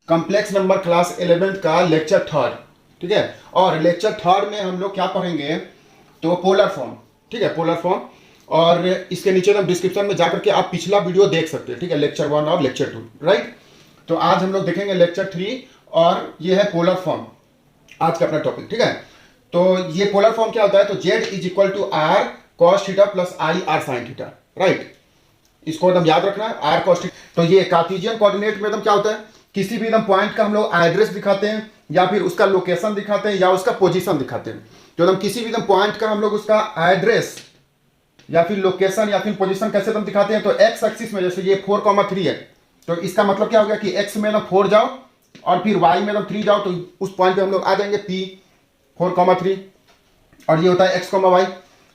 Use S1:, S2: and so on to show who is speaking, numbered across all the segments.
S1: Complex number class 11th का lecture third. ठीक है, और लेक्चर थर्ड में हम लोग क्या पढ़ेंगे, तो पोलर फॉर्म। ठीक है, पोलर फॉर्म। और इसके नीचे तो डिस्क्रिप्शन में जाकर के आप पिछला वीडियो देख सकते हैं। ठीक है, लेक्चर 1 और लेक्चर 2, राइट। तो आज हम लोग देखेंगे लेक्चर 3 और ये है पोलर फॉर्म आज का अपना टॉपिक। ठीक है, तो ये पोलर फॉर्म क्या होता है, तो z is equal to r cos theta plus i r sine theta, right. इसको एकदम याद रखना है, आर कॉस थीटा। तो ये कार्टेशियन कोऑर्डिनेट में एकदम क्या होता है, किसी भी एकदम पॉइंट का हम लोग एड्रेस दिखाते हैं या फिर उसका लोकेशन दिखाते हैं या उसका पोजीशन दिखाते हैं। तो एकदम किसी भी एकदम पॉइंट का हम लोग उसका एड्रेस या फिर लोकेशन या फिर पोजीशन कैसे एकदम दिखाते हैं, तो एक्स एक्सिस में जैसे ये 4,3 है, तो इसका मतलब क्या हो गया कि एक्स में एकदम 4 जाओ और फिर वाई में एकदम 3 जाओ, तो उस पॉइंट पे हम लोग आ जाएंगे पी 4,3, और ये होता है एक्स, वाई।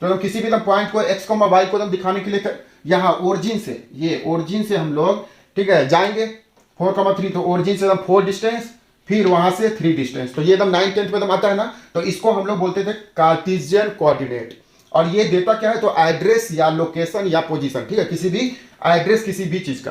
S1: तो हम किसी भी एकदम पॉइंट को एक्स, वाई को एकदम दिखाने के लिए यहाँ ओरिजिन से, ये ओरिजिन से हम लोग, ठीक है, जाएंगे 4,3, तो ओरिजिन से एकदम 4 डिस्टेंस, फिर वहां से 3 डिस्टेंस। तो ये एकदम 9th 10th में एकदम आता है ना, तो इसको हम लोग बोलते थे कार्टेशियन कोऑर्डिनेट। और ये देता क्या है, तो एड्रेस या लोकेशन या पोजीशन। ठीक है, किसी भी एड्रेस किसी भी चीज का,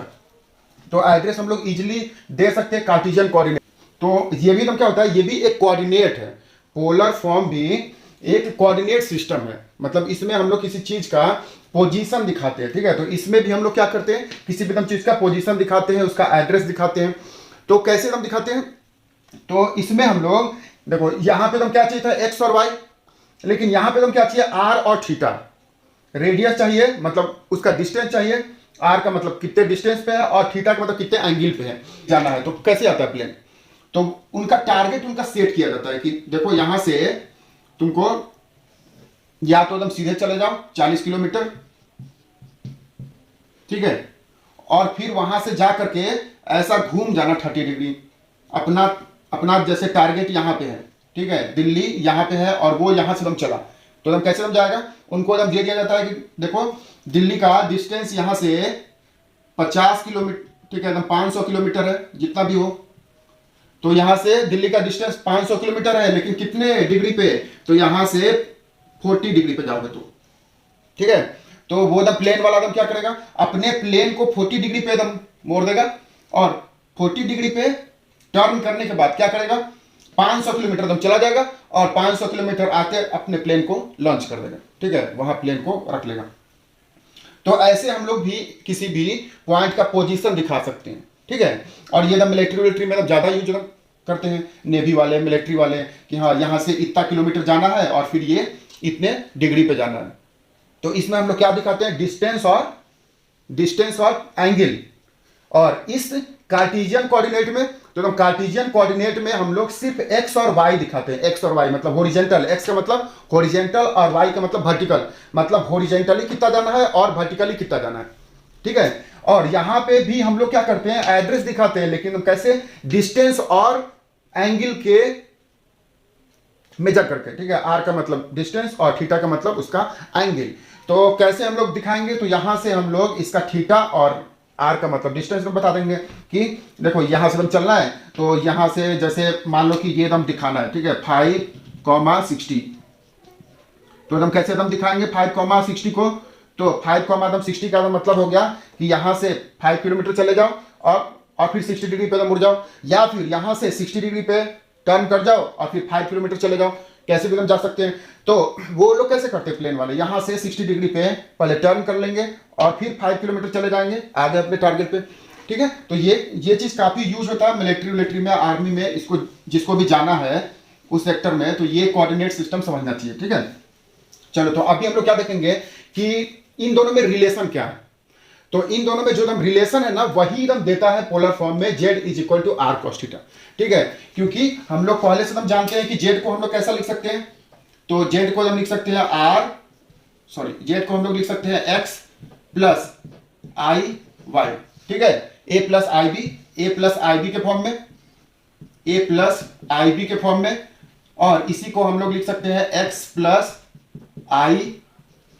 S1: तो एड्रेस हम लोग इजिली दे सकते हैं कार्टेशियन कोऑर्डिनेट। तो ये भी एकदम क्या होता है, ये भी एक कोऑर्डिनेट है। पोलर फॉर्म भी एक कोऑर्डिनेट सिस्टम है, मतलब इसमें हम लोग किसी चीज का पोजीशन दिखाते हैं। ठीक है, तो इसमें भी हम लोग क्या करते हैं, किसी भी एकदम चीज का पोजीशन दिखाते हैं, उसका एड्रेस दिखाते हैं। तो कैसे हम दिखाते हैं, तो इसमें हम लोग देखो, यहां पे एकदम क्या चाहिए था, एक्स और वाई, लेकिन यहां पे एकदम क्या चाहिए, आर और थीटा। रेडियस चाहिए, मतलब उसका डिस्टेंस चाहिए, आर का मतलब कितने डिस्टेंस पे है और थीटा का मतलब कितने एंगल पे है जाना है। तो कैसे आता है प्लेन, तो उनका टारगेट उनका सेट किया जाता है कि देखो यहां से तुमको या तो एकदम सीधे चले जाओ 40 किलोमीटर, ठीक है, और फिर वहां से जा करके ऐसा घूम जाना 30 डिग्री। अपना अपना जैसे टारगेट यहां पे है, ठीक है, दिल्ली यहां पे है और वो यहां से एकदम चला, तो एकदम कैसे एकदम जाएगा, उनको एकदम दे दिया जाता है कि देखो दिल्ली का डिस्टेंस यहां से 50 किलोमीटर, ठीक है, एकदम 500 किलोमीटर है, जितना भी हो। तो यहां से दिल्ली का डिस्टेंस 500 किलोमीटर है, लेकिन कितने डिग्री पे, तो यहां से 40 डिग्री पे जाओगे तो, ठीक है। तो वो एकदम प्लेन वाला एकदम क्या करेगा, अपने प्लेन को 40 डिग्री पे एकदम मोड़ देगा, और 40 डिग्री पे टर्न करने के बाद क्या करेगा, 500 किलोमीटर एकदम चला जाएगा, और 500 किलोमीटर आते अपने प्लेन को लॉन्च कर देगा। ठीक है, वहां प्लेन को रख लेगा। तो ऐसे हम लोग भी किसी भी पॉइंट का पोजीशन दिखा सकते हैं। ठीक है, और ये मिलिट्री में ज्यादा यूज करते हैं नेवी वाले, मिलिट्री वाले, कि हाँ यहां से इतना किलोमीटर जाना है और फिर ये इतने डिग्री पे जाना है। तो इसमें हम लोग क्या दिखाते हैं, डिस्टेंस और एंगल। और इस कार्टेशियन कोऑर्डिनेट में, तो कार्टेशियन कोऑर्डिनेट में हम लोग सिर्फ एक्स और वाई दिखाते हैं। एक्स और वाई मतलब हॉरिजॉन्टल, एक्स का मतलब हॉरिजॉन्टल और वाई का मतलब वर्टिकल, मतलब हॉरिजॉन्टली कितना जाना है और वर्टिकली कितना जाना है। ठीक है, और यहां पे भी हम लोग क्या करते हैं, एड्रेस दिखाते हैं, लेकिन कैसे, डिस्टेंस और एंगल के मेजर करके। ठीक है, आर का मतलब डिस्टेंस और थीटा का मतलब उसका एंगल। तो कैसे हम लोग दिखाएंगे, तो यहां से हम लोग इसका थीटा और आर का मतलब डिस्टेंस में बता देंगे कि देखो यहां से हम चलना है, तो यहां से जैसे मान लो कि ये एकदम दिखाना है, ठीक है, 5,60, तो एकदम कैसे एकदम दिखाएंगे 5,60 को, तो 5,60 का मतलब हो गया कि यहां से 5 किलोमीटर चले जाओ और फिर 60 डिग्री पे मुड़ जाओ, या फिर यहां से 60 डिग्री पे टर्न कर जाओ और फिर 5 किलोमीटर चले जाओ। कैसे भी हम जा सकते हैं। तो वो लोग कैसे करते हैं, प्लेन वाले यहां से 60 डिग्री पे पहले टर्न कर लेंगे और फिर 5 किलोमीटर चले जाएंगे आगे अपने टारगेट पे। ठीक है, तो ये चीज काफी यूज होता है मिलिट्री में, आर्मी में, इसको जिसको भी जाना है उस सेक्टर में, तो ये कोऑर्डिनेट सिस्टम समझना चाहिए। ठीक है, चलो तो अभी हम लोग क्या देखेंगे कि इन दोनों में रिलेशन क्या है। तो इन दोनों में जो एकदम रिलेशन है ना, वही एकदम देता है पोलर फॉर्म में z is equal to r cos theta. ठीक है, क्योंकि हम लोग पहले से एकदम जानते हैं कि जेड को हम लोग कैसा लिख सकते हैं, तो जेड को हम लिख सकते हैं जेड को हम लोग लिख सकते हैं एक्स प्लस आई वाई। ठीक है, ए प्लस आई बी के फॉर्म में, ए प्लस आई बी के फॉर्म में, और इसी को हम लोग लिख सकते हैं एक्स प्लस आई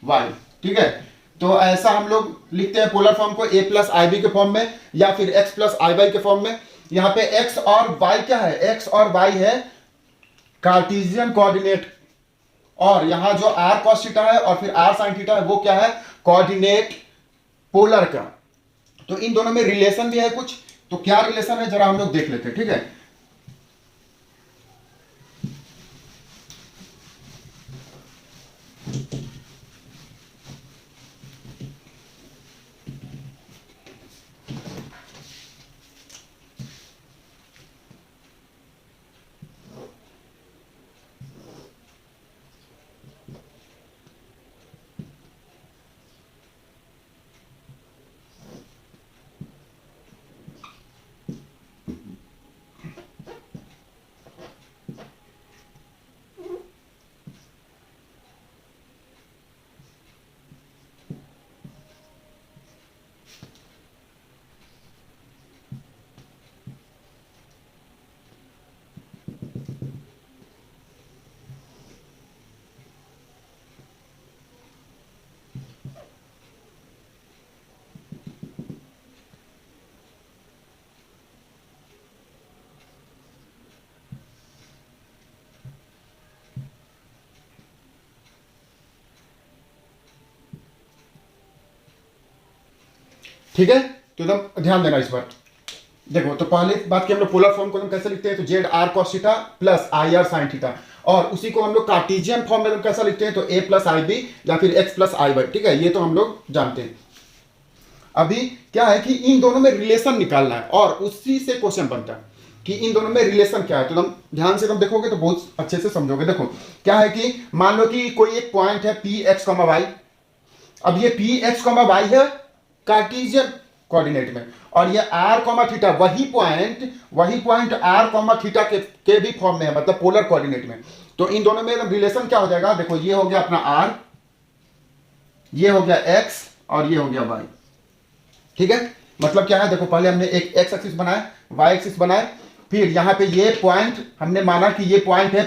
S1: वाई। ठीक है, तो ऐसा हम लोग लिखते हैं पोलर फॉर्म को, ए प्लस आई बी के फॉर्म में या फिर एक्स प्लस आई वाई के फॉर्म में। यहां पे एक्स और वाई क्या है, एक्स और वाई है कार्टेशियन कोऑर्डिनेट, और यहां जो आर कॉस थीटा है और फिर आर साइन थीटा है वो क्या है, कोऑर्डिनेट पोलर का। तो इन दोनों में रिलेशन भी है कुछ, तो क्या रिलेशन है जरा हम लोग देख लेते हैं, ठीक है। ठीक है, तो एकदम ध्यान देना इस बार। देखो, तो पहले बात की हम लोग पोलर फॉर्म को हम कैसे लिखते हैं, तो z r cos theta plus i r sine theta, और उसी को हम लोग कार्टेशियन फॉर्म में हम कैसा लिखते हैं, तो ए प्लस आई बी या फिर एक्स प्लस आई वाई, ठीक है, ये तो हम लोग जानते हैं। अभी क्या है कि इन दोनों में रिलेशन निकालना है और उसी से क्वेश्चन बनता है कि इन दोनों में रिलेशन क्या है। तो तुम ध्यान से तुम देखोगे तो बहुत अच्छे से समझोगे। देखो क्या है कि मान लो कि कोई एक पॉइंट है पी एक्स कॉमा वाई, अब ये पी एक्स कॉमा वाई है कार्टेशियन कोऑर्डिनेट में, और ये आर कॉमा थीटा वही पॉइंट आर कॉमा थीटा के भी फॉर्म में है, मतलब पोलर कोऑर्डिनेट में। तो इन दोनों में रिलेशन क्या हो जाएगा, देखो ये हो गया अपना आर, ये हो गया एक्स और ये हो गया वाई, ठीक है। मतलब क्या है, देखो पहले हमने एक एक्स एक्सिस बनाया, वाई एक्सिस बनाया, फिर यहां पे ये पॉइंट हमने माना कि ये पॉइंट है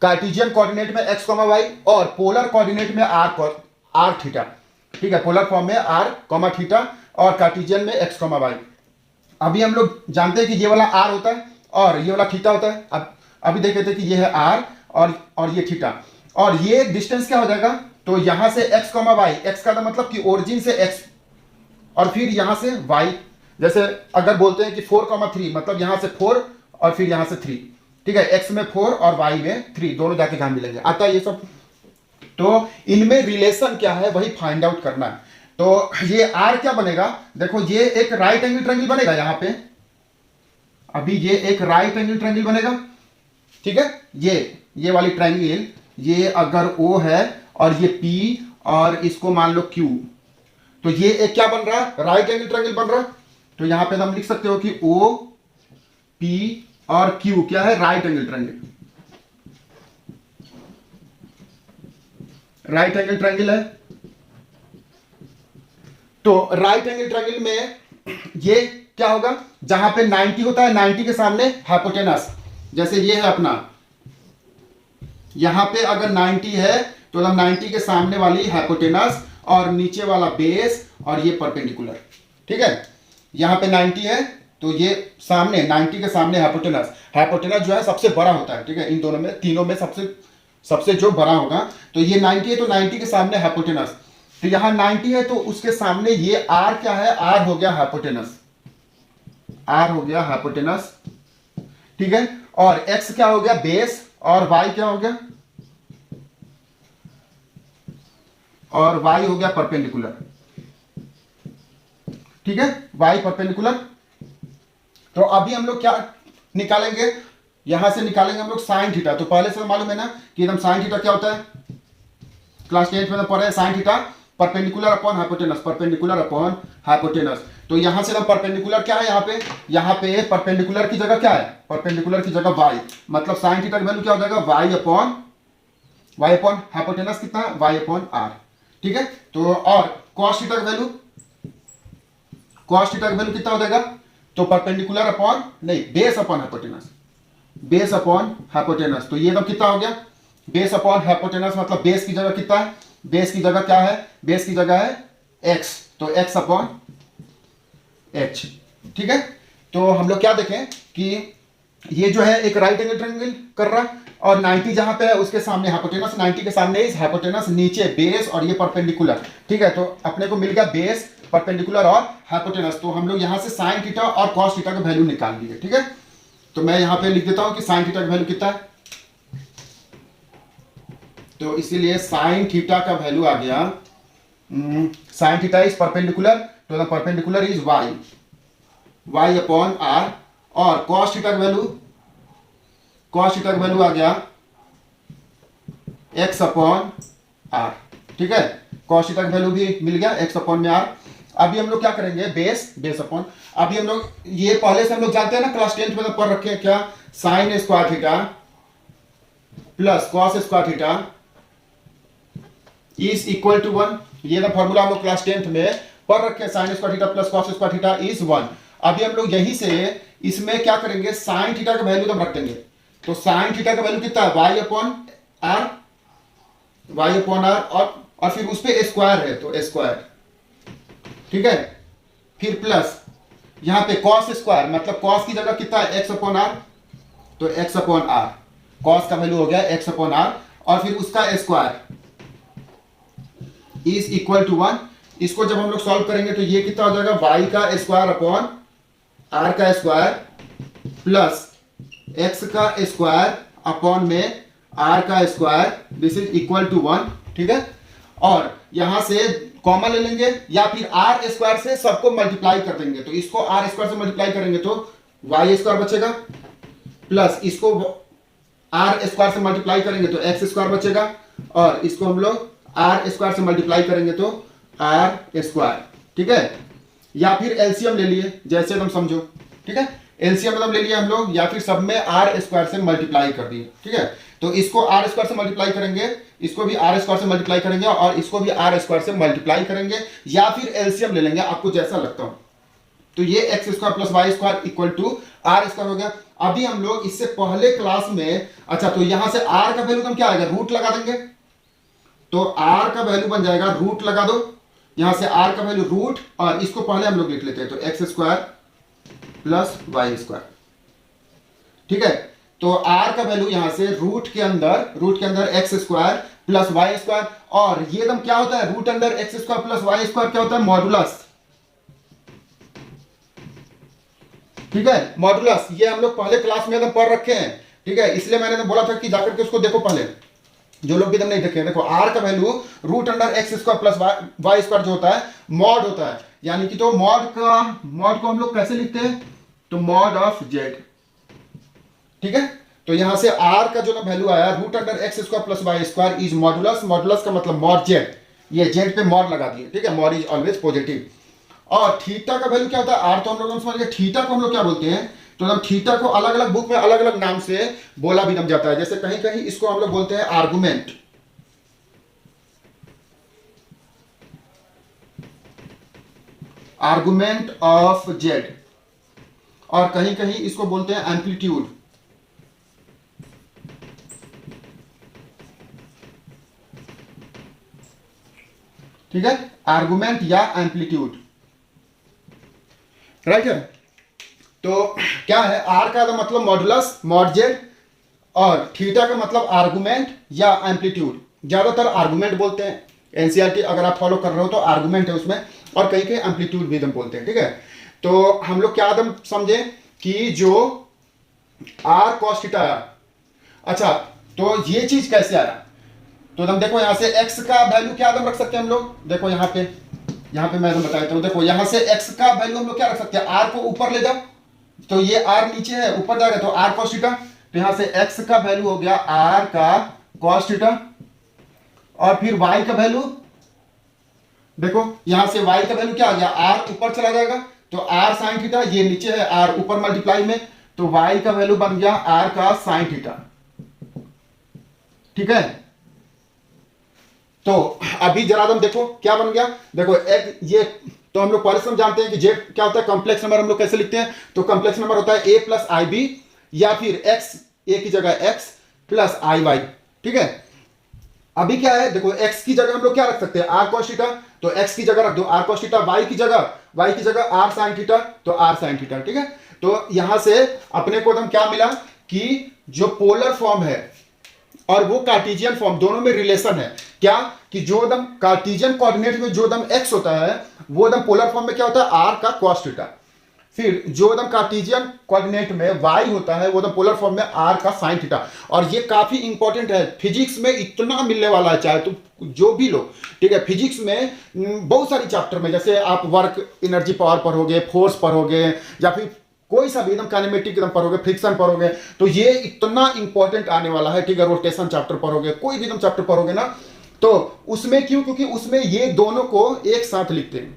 S1: कार्टेशियन कोऑर्डिनेट में एक्स कॉमा वाई और पोलर कोऑर्डिनेट में आर थीटा, ठीक है, पोलर फॉर्म में आर कॉमा थीटा और कार्टेशियन में एक्स कॉमा वाई। अभी हम लोग जानते हैं कि ये वाला आर होता है और ये वाला थीटा होता है। अब अभी देख लेते हैं कि ये है आर और ये थीटा, और ये डिस्टेंस क्या हो जाएगा, तो यहां से एक्स कॉमा वाई, एक्स का मतलब कि ओरिजिन से एक्स और फिर यहां से वाई, जैसे अगर बोलते हैं कि 4,3 मतलब यहां से 4 और फिर यहां से 3, ठीक है, एक्स में 4 और वाई में 3 दोनों जाके कहां मिलेंगे, आता है ये सब। तो इनमें रिलेशन क्या है वही फाइंड आउट करना है। तो ये आर क्या बनेगा, देखो ये एक राइट एंगल ट्रायंगल बनेगा यहां पे, अभी ये एक राइट एंगल ट्रायंगल बनेगा, ठीक है, ये वाली ट्रायंगल, ये अगर ओ है और ये पी और इसको मान लो क्यू, तो ये एक क्या बन रहा है, राइट एंगल ट्रायंगल बन रहा है। तो यहां पे हम लिख सकते हो कि ओ पी और क्यू क्या है, right angle triangle, right angle triangle है। तो राइट एंगल ट्रायंगल में ये क्या होगा, जहां पे 90 होता है, 90 के सामने हाइपोटेनस, जैसे ये है अपना, यहां पे अगर 90 है तो हम 90 के सामने वाली हाइपोटेनस और नीचे वाला बेस और ये परपेंडिकुलर, ठीक है। यहां पे 90 है तो ये सामने 90 के सामने हाइपोटेनस जो है सबसे बड़ा होता है, ठीक है, इन दोनों में तीनों में सबसे जो बड़ा होगा। तो ये 90 है तो 90 के सामने हाइपोटेनस, तो यहां 90 है तो उसके सामने ये आर क्या है, आर हो गया हाइपोटेनस, आर हो गया हाइपोटेनस, ठीक है, और एक्स क्या हो गया बेस और वाई क्या हो गया, और वाई हो गया परपेंडिकुलर, ठीक है, वाई परपेंडिकुलर। तो अभी हम लोग क्या निकालेंगे, यहां से निकालेंगे हम लोग साइन थीटा। तो पहले से मालूम है ना कि एकदम साइन थीटा क्या होता है, क्लास 10th में पढ़े, sine theta perpendicular upon hypotenuse, perpendicular upon hypotenuse. तो यहां से हम परपेंडिकुलर क्या है, यहां पे परपेंडिकुलर की जगह क्या है, परपेंडिकुलर की जगह वाई, मतलब साइन थीटा की वैल्यू क्या हो जाएगा, वाई अपॉन हाइपोटेनस कितना है, वाई अपॉन आर, ठीक है। तो और कॉस थीटा की वैल्यू कितना हो जाएगा, तो परपेंडिकुलर अपॉन नहीं base upon hypotenuse, base upon hypotenuse. तो ये तो कितना हो गया, बेस अपॉन हाइपोटेनस, मतलब बेस की जगह कितना है, बेस की जगह क्या है, बेस की जगह है x, तो x अपॉन h, ठीक है। तो हम लोग क्या देखें कि ये जो है एक राइट एंगल ट्रायंगल कर रहा, और 90 जहां पे है उसके सामने हाइपोटेनस, 90 के सामने इस हाइपोटेनस, नीचे बेस और ये परपेंडिकुलर। ठीक है, तो अपने को मिल गया बेस, परपेंडिकुलर और हाइपोटेनस। तो हम लोग यहां से साइन थीटा और कॉस थीटा का वैल्यू निकाल लिए। ठीक है, तो मैं यहां पे लिख देता हूं कि साइन थीटा का वैल्यू कितना है। तो इसीलिए साइन थीटा का वैल्यू आ गया, साइन थीटा इज परपेंडिकुलर, तो the perpendicular is y upon r, और कॉस थीटा का वैल्यू, कॉस थीटा का वैल्यू आ गया x अपॉन आर। ठीक है, कॉस थीटा का वैल्यू भी मिल गया x अपॉन में आर। अभी हम लोग क्या करेंगे, बेस अपॉन, अभी हम लोग ये पहले से हम लोग जानते हैं ना, क्लास 10th में तो पढ़ रखे हैं क्या, sine square theta plus cos square theta is equal to 1। ये ना फॉर्मूला हम लोग क्लास 10th में पढ़ रखे हैं, sign square theta plus cos square theta is 1। अभी हम लोग यहीं से इसमें क्या करेंगे, साइन थीटा का वैल्यू तो रख देंगे। तो साइन थीटा का वैल्यू कितना है, y upon r, y upon r, और फिर उस पे स्क्वायर है तो स्क्वायर। ठीक है, फिर प्लस यहां पे कॉस स्क्वायर, मतलब कॉस की जगह कितना है, x अपॉन आर, तो x अपॉन आर, कॉस का वैल्यू हो गया x अपॉन आर, और फिर उसका स्क्वायर इज इक्वल टू 1। इसको जब हम लोग सॉल्व करेंगे तो ये कितना हो जाएगा, y का स्क्वायर अपॉन आर का स्क्वायर प्लस x का स्क्वायर अपॉन में आर का square, this is equal to 1। ठीक है, और यहां से कॉमन ले लेंगे, या फिर आर स्क्वायर से सबको मल्टीप्लाई कर देंगे। तो इसको आर स्क्वायर से मल्टीप्लाई करेंगे तो वाई स्क्वायर बचेगा, प्लस इसको आर स्क्वायर से मल्टीप्लाई करेंगे तो एक्स स्क्वायर बचेगा, और इसको हम लोग आर स्क्वायर से मल्टीप्लाई करेंगे तो आर स्क्वायर। ठीक है, या फिर एलसीएम ले लिए, जैसे तुम समझो। ठीक है, एलसीएम मतलब ले लिया हम लोग, या फिर सब में आर स्क्वायर से मल्टीप्लाई कर दिए। ठीक है, तो इसको आर स्क्वायर से मल्टीप्लाई करेंगे, इसको भी आर स्क्वायर से मल्टीप्लाई करेंगे, और इसको भी आर स्क्वायर से मल्टीप्लाई करेंगे, या फिर एलसीएम ले लेंगे, आपको जैसा लगता हो। तो ये x square plus y square equal to r square हो गया। अभी हम लोग इससे पहले क्लास में, अच्छा तो यहां से आर का वैल्यू हम क्या आएगा, रूट लगा देंगे, तो आर का वैल्यू बन जाएगा, रूट लगा दो, यहां से आर का वैल्यू रूट, और इसको पहले हम लोग लिख लेते हैं, तो x square plus y square. ठीक है, तो आर का वैल्यू यहां से रूट के अंदर x square plus y square, और ये एकदम क्या होता है, root under x square plus y square क्या होता है, मॉडुलस। ठीक है, मॉडुलस, ये हम लोग पहले क्लास में एकदम पढ़ रखे हैं। ठीक है, इसलिए मैंने बोला था कि जाकर के उसको देखो पहले, जो लोग भी एकदम नहीं देखे। देखो आर का value root under x square plus y square जो होता है, मॉड होता है, यानी कि तो मॉड को हम लोग कैसे लिखते हैं, तो मॉड ऑफ जेड। ठीक है, तो यहां से आर का जो ना वैल्यू आया, root under x square plus y square is modulus, modulus का मतलब मॉड जेड, ये जेड पे मॉड लगा दिए। ठीक है, मॉड इज ऑलवेज पॉजिटिव। और थीटा का वैल्यू क्या होता है, आर तो हम लोग समझ गए, थीटा को हम लोग क्या बोलते हैं, तो हम थीटा को अलग अलग बुक में अलग अलग नाम से बोला भी जाता है। जैसे कहीं कहीं इसको हम लोग बोलते हैं आर्गुमेंट, आर्गुमेंट ऑफ जेड, और कहीं कहीं इसको बोलते हैं एम्पलीट्यूड। ठीक है, आर्गुमेंट या एम्पलीट्यूड, राइट है। तो क्या है, आर का मतलब मॉडुलस, मॉड जेड, और थीटा का मतलब आर्गुमेंट या एम्पलीट्यूड। ज्यादातर आर्गुमेंट बोलते हैं, एनसीईआरटी अगर आप फॉलो कर रहे हो तो आर्गुमेंट है उसमें, और कहीं कहीं एम्पलीट्यूड भी एकदम बोलते हैं। ठीक है, तो हम लोग क्या एकदम समझे कि जो आर कॉस थीटा आया, अच्छा तो ये चीज कैसे आया, तो एकदम देखो यहां से x का वैल्यू क्या एकदम रख सकते हैं हम लोग। देखो यहां पे मैं एकदम बता देता हूं, देखो यहां से x का वैल्यू हम लोग क्या रख सकते हैं, r को ऊपर ले जाओ, तो ये r नीचे है, ऊपर जाएगा तो r cos थीटा, तो यहां से x का वैल्यू हो गया r का cos थीटा, और फिर y का वैल्यू देखो यहां से y का वैल्यू क्या आ गया, r ऊपर चला जाएगा तो r sin थीटा, ये नीचे है r ऊपर मल्टीप्लाई में, तो y का वैल्यू बन गया r का sin थीटा। ठीक है, तो अभी जरा तुम देखो क्या बन गया, देखो एक ये तो हम लोग पहले से जानते हैं कि जेड क्या होता है, कॉम्प्लेक्स नंबर हम लोग कैसे लिखते हैं, तो कॉम्प्लेक्स नंबर होता है a प्लस आई बी, या फिर x a की जगह x प्लस आई वाई। ठीक है, अभी क्या है, देखो x की जगह हम लोग क्या रख सकते हैं, r cos थीटा, तो x की जगह रख दो r cos थीटा, y की जगह r sin थीटा, तो r sin थीटा। ठीक है, तो यहां से अपने को एकदम क्या मिला कि जो पोलर फॉर्म है और वो कार्टेशियन फॉर्म, दोनों में रिलेशन है। क्या कि जो एकदम कार्टेशियन कोऑर्डिनेट में जो एकदम x होता है वो एकदम पोलर फॉर्म में क्या होता है, r का cos थीटा। फिर जो एकदम कार्टेशियन कोऑर्डिनेट में y होता है वो एकदम पोलर फॉर्म में r का sin थीटा। और ये काफी इंपॉर्टेंट है, फिजिक्स में इतना मिलने वाला है, चाहे तो जो भी लो। ठीक है, फिजिक्स में बहुत सारी चैप्टर में, जैसे आप वर्क एनर्जी पावर पढ़ोगे, फोर्स पढ़ोगे, या फिर कोई सा भी एकदम काइनेमेटिक एकदम पढ़ोगे, फ्रिक्शन पढ़ोगे, तो ये इतना इंपॉर्टेंट आने वाला है। ठीक है, रोटेशन चैप्टर पढ़ोगे, कोई भी एकदम चैप्टर पढ़ोगे ना, तो उसमें क्यों, क्योंकि उसमें ये दोनों को एक साथ लिखते हैं।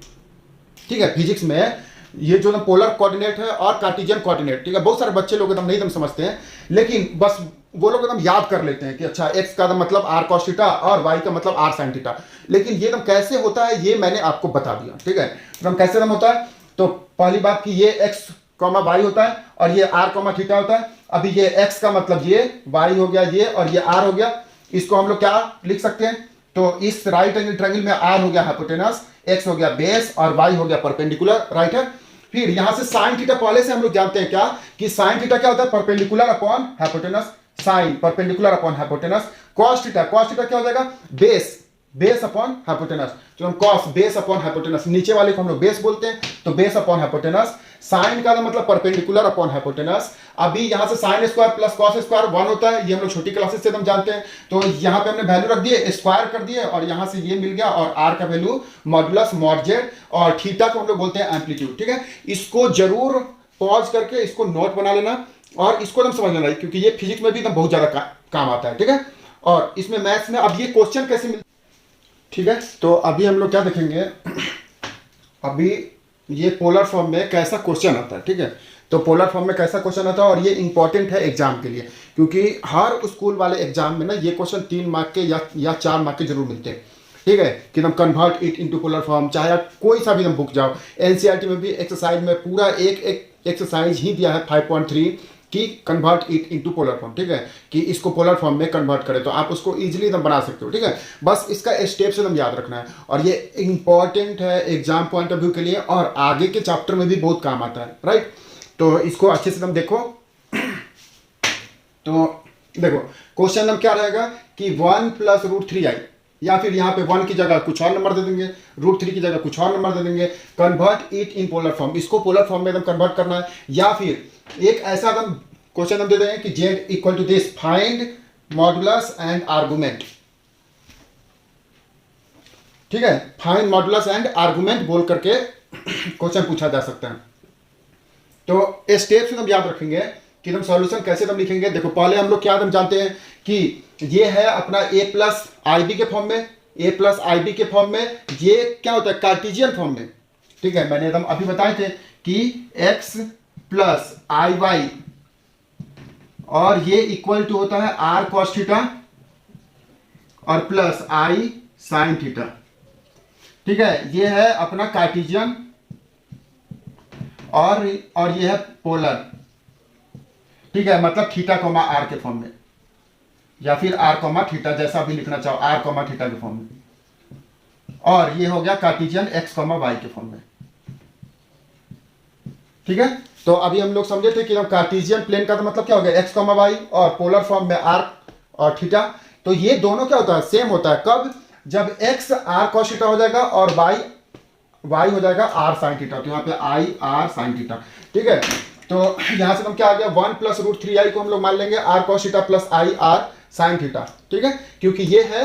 S1: ठीक है, फिजिक्स में ये जो पोलर कोऑर्डिनेट है और कार्टेशियन कोऑर्डिनेट, ठीक है, बहुत सारे बच्चे लोग एकदम नहीं एकदम समझते हैं, लेकिन बस वो लोग एकदम याद कर लेते हैं कि अच्छा x का मतलब r cos थीटा और y का मतलब r sin थीटा। लेकिन ये एकदम कैसे होता है ये मैंने आपको बता दिया। ठीक है, एकदम कैसे एकदम होता है, तो पहली बात कि ये x y होता है और ये r थीटा होता है। अभी ये x का मतलब ये y हो गया ये, और ये r हो गया। इसको हम लोग क्या लिख सकते हैं, तो इस राइट एंगल ट्रायंगल में r हो गया हाइपोटेनस, x हो गया बेस और y हो गया परपेंडिकुलर, राइट है। फिर यहां से sin थीटा पहले से हम लोग जानते हैं क्या कि sin थीटा क्या होता है, perpendicular upon hypotenuse, sine perpendicular upon hypotenuse. cos theta क्या हो जाएगा, बेस अपॉन हाइपोटेनस, तो हम cos बेस अपॉन हाइपोटेनस, नीचे वाले को हम लोग बेस बोलते हैं, तो बेस अपॉन हाइपोटेनस। साइन का मतलब परपेंडिकुलर अपॉन हाइपोटेनस। अभी यहां से sine square plus cos square 1 होता है, ये हम लोग छोटी क्लासेस से हम जानते हैं। तो यहां पे हमने वैल्यू रख दिए, स्क्वायर कर दिए, और यहां से ये मिल गया, और आर का वैल्यू मॉडुलस मॉड जेड, और थीटा को हम लोग बोलते हैं एम्पलीट्यूड। ठीक है, इसको जरूर पॉज करके इसको नोट बना लेना और इसको एकदम समझ लेना, क्योंकि ये फिजिक्स में भी एकदम बहुत ज्यादा काम आता है। ठीक है, और इसमें मैथ्स में अब ये क्वेश्चन कैसे मिलते। ठीक है, तो अभी हम लोग क्या देखेंगे, अभी ये पोलर फॉर्म में कैसा क्वेश्चन आता है। ठीक है, तो पोलर फॉर्म में कैसा क्वेश्चन आता है, और ये इंपॉर्टेंट है एग्जाम के लिए, क्योंकि हर स्कूल वाले एग्जाम में ना ये क्वेश्चन 3 मार्क के या 4 मार्क के जरूर मिलते हैं। ठीक है, कि तुम convert it into polar form, चाहे आप कोई सा भी तुम बुक जाओ, एनसीईआरटी में भी एक्सरसाइज में पूरा एक एक्सरसाइज ही दिया है 5.3 कि convert it into polar form. ठीक है, कि इसको पोलर फॉर्म में कन्वर्ट करें, तो आप उसको इजीली एकदम बना सकते हो। ठीक है, बस इसका स्टेप्स एकदम याद रखना है, और ये इंपॉर्टेंट है एग्जाम पॉइंट ऑफ व्यू के लिए, और आगे के चैप्टर में भी बहुत काम आता है। राइट, तो इसको अच्छे से एकदम देखो। तो देखो क्वेश्चन नंबर क्या रहेगा कि 1 + √3i, या फिर यहाँ पे 1 की जगह कुछ और नंबर दे देंगे, √3 की जगह कुछ और नंबर दे देंगे, convert it in polar form, इसको पोलर फॉर्म में एकदम कन्वर्ट करना है। या फिर एक ऐसा एकदम क्वेश्चन हम दे देंगे कि z = this, find modulus and argument. ठीक है, फाइंड मॉडुलस एंड आर्गुमेंट बोल करके क्वेश्चन पूछा जा सकता है। तो स्टेप्स हम याद रखेंगे कि हम सॉल्यूशन कैसे हम लिखेंगे। देखो पहले हम लोग क्या हम जानते हैं कि ये है अपना a + IB के फॉर्म में, a + IB के फॉर्म में, ये क्या होता है कार्टेशियन फॉर्म में। ठीक है, मैंने एकदम अभी बताए थे कि x + IY, और ये इक्वल टू होता है r cos थीटा और प्लस I sin थीटा। ठीक है, ये है अपना कार्टेशियन, और ये है पोलर। ठीक है, मतलब थीटा कोमा आर के फॉर्म में, या फिर आर कोमा थीटा, जैसा भी लिखना चाहो, आर कोमा थीटा के फॉर्म में। और ये हो गया कार्टेशियन x, y के फॉर्म में। ठीक है, तो अभी हम लोग समझे थे कि हम कार्टेशियन प्लेन का तो मतलब क्या हो गया x, y, और पोलर फॉर्म में r और थीटा। तो ये दोनों क्या होता है, सेम होता है। कब, जब x r cos थीटा हो जाएगा और y हो जाएगा r sin थीटा, तो यहाँ पे I r sin थीटा। ठीक है, तो यहां से हम क्या आ गया, 1 + √3i को हम लोग मान लेंगे r cos theta plus I r sin theta. ठीक है, क्योंकि ये है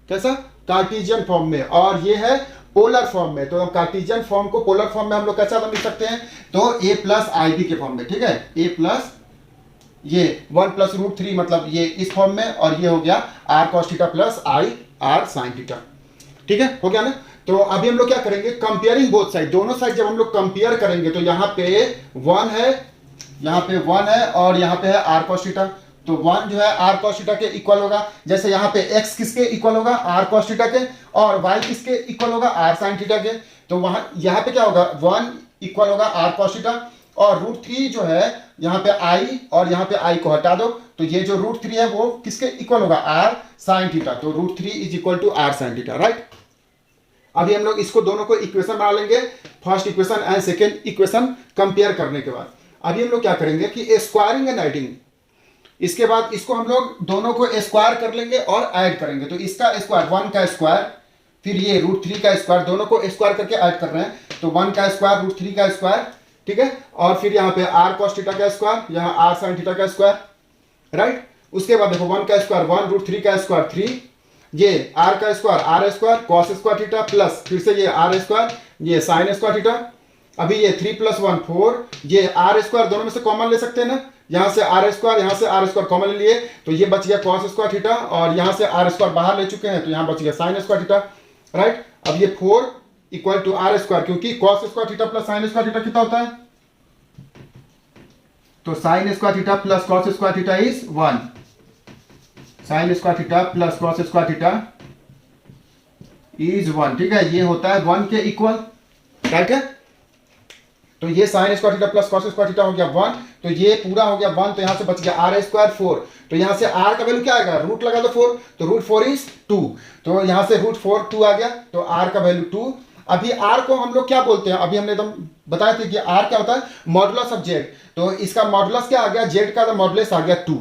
S1: कैसा, कार्टेशियन फॉर्म में, और ये है पोलर फॉर्म में। तो हम कार्टेशियन फॉर्म को पोलर फॉर्म में हम लोग कैसा लिख सकते हैं, तो a + IB के फॉर्म में। ठीक है, a प्लस ये 1 + √3 मतलब ये इस फॉर्म में, और ये हो गया r cos theta plus I r sin theta. ठीक है, हो गया ना। तो अभी हम लोग क्या करेंगे, कंपेयरिंग बोथ साइड, दोनों साइड जब हम लोग कंपेयर करेंगे, तो यहाँ पे 1 है, यहाँ पे 1 है, और यहाँ पे है r cos थीटा। तो 1 जो है r cos थीटा के इक्वल होगा, जैसे यहाँ पे x किसके इक्वल होगा, r cos थीटा के, और y किसके इक्वल होगा, r sin थीटा के। तो वहां यहाँ पे क्या होगा, 1 इक्वल होगा r cos थीटा, और √3 जो है यहाँ पे I, और यहाँ पे I को हटा दो, तो ये जो √3 है वो किसके इक्वल होगा, r sin थीटा। तो √3 = r sin थीटा। राइट, अभी हम लोग इसको दोनों को इक्वेशन बना लेंगे, first equation and second equation compare करने के बाद। अभी हम लोग क्या करेंगे कि स्क्वायरिंग एंड एडिंग, इसके बाद इसको हम लोग दोनों को स्क्वायर कर लेंगे और ऐड करेंगे। तो इसका स्क्वायर 1 का स्क्वायर, फिर ये √3 का स्क्वायर, दोनों को स्क्वायर करके ऐड कर रहे हैं। तो 1 का स्क्वायर √3 का स्क्वायर, ठीक है। और फिर यहाँ पे r cos थीटा का स्क्वायर, यहाँ r sin थीटा का स्क्वायर, राइट। उसके बाद देखो 1 का स्क्वायर 1, √3 का स्क्वायर 3, ये r का square r square cos square theta, plus फिर से ये r स्क्वायर, ये sin स्क्वायर थीटा। अभी ये 3 + 1 4, ये r स्क्वायर दोनों में से कॉमन ले सकते हैं ना, यहाँ से r स्क्वायर, यहाँ से r स्क्वायर कॉमन ले लिए, तो ये बच गया cos स्क्वायर थीटा, और यहाँ से r स्क्वायर बाहर ले चुके हैं तो यहाँ बच गया sin स्क्वायर थीटा, राइट। अब ये 4 = r स्क्वायर, क्योंकि cos square theta plus sin square theta कितना होता है, तो sin square theta plus cos square theta is 1, sin square theta plus cos square theta is 1, ठीक है। ये होता है 1 के इक्वल, राइट है। तो ये sin square theta plus cos square theta हो गया 1, तो ये पूरा हो गया 1, तो यहाँ से बच गया r स्क्वायर 4, तो यहाँ से r का वैल्यू क्या आएगा, रूट लगा दो 4, तो √4 इज 2, तो यहाँ से √4 2 आ गया, तो r का वैल्यू 2। अभी r को हम लोग क्या बोलते हैं, अभी हमने एकदम बताए थे कि r क्या होता है, मॉडुलस ऑफ z, तो इसका मॉडुलस क्या आ गया, z का मॉडुलस आ गया 2,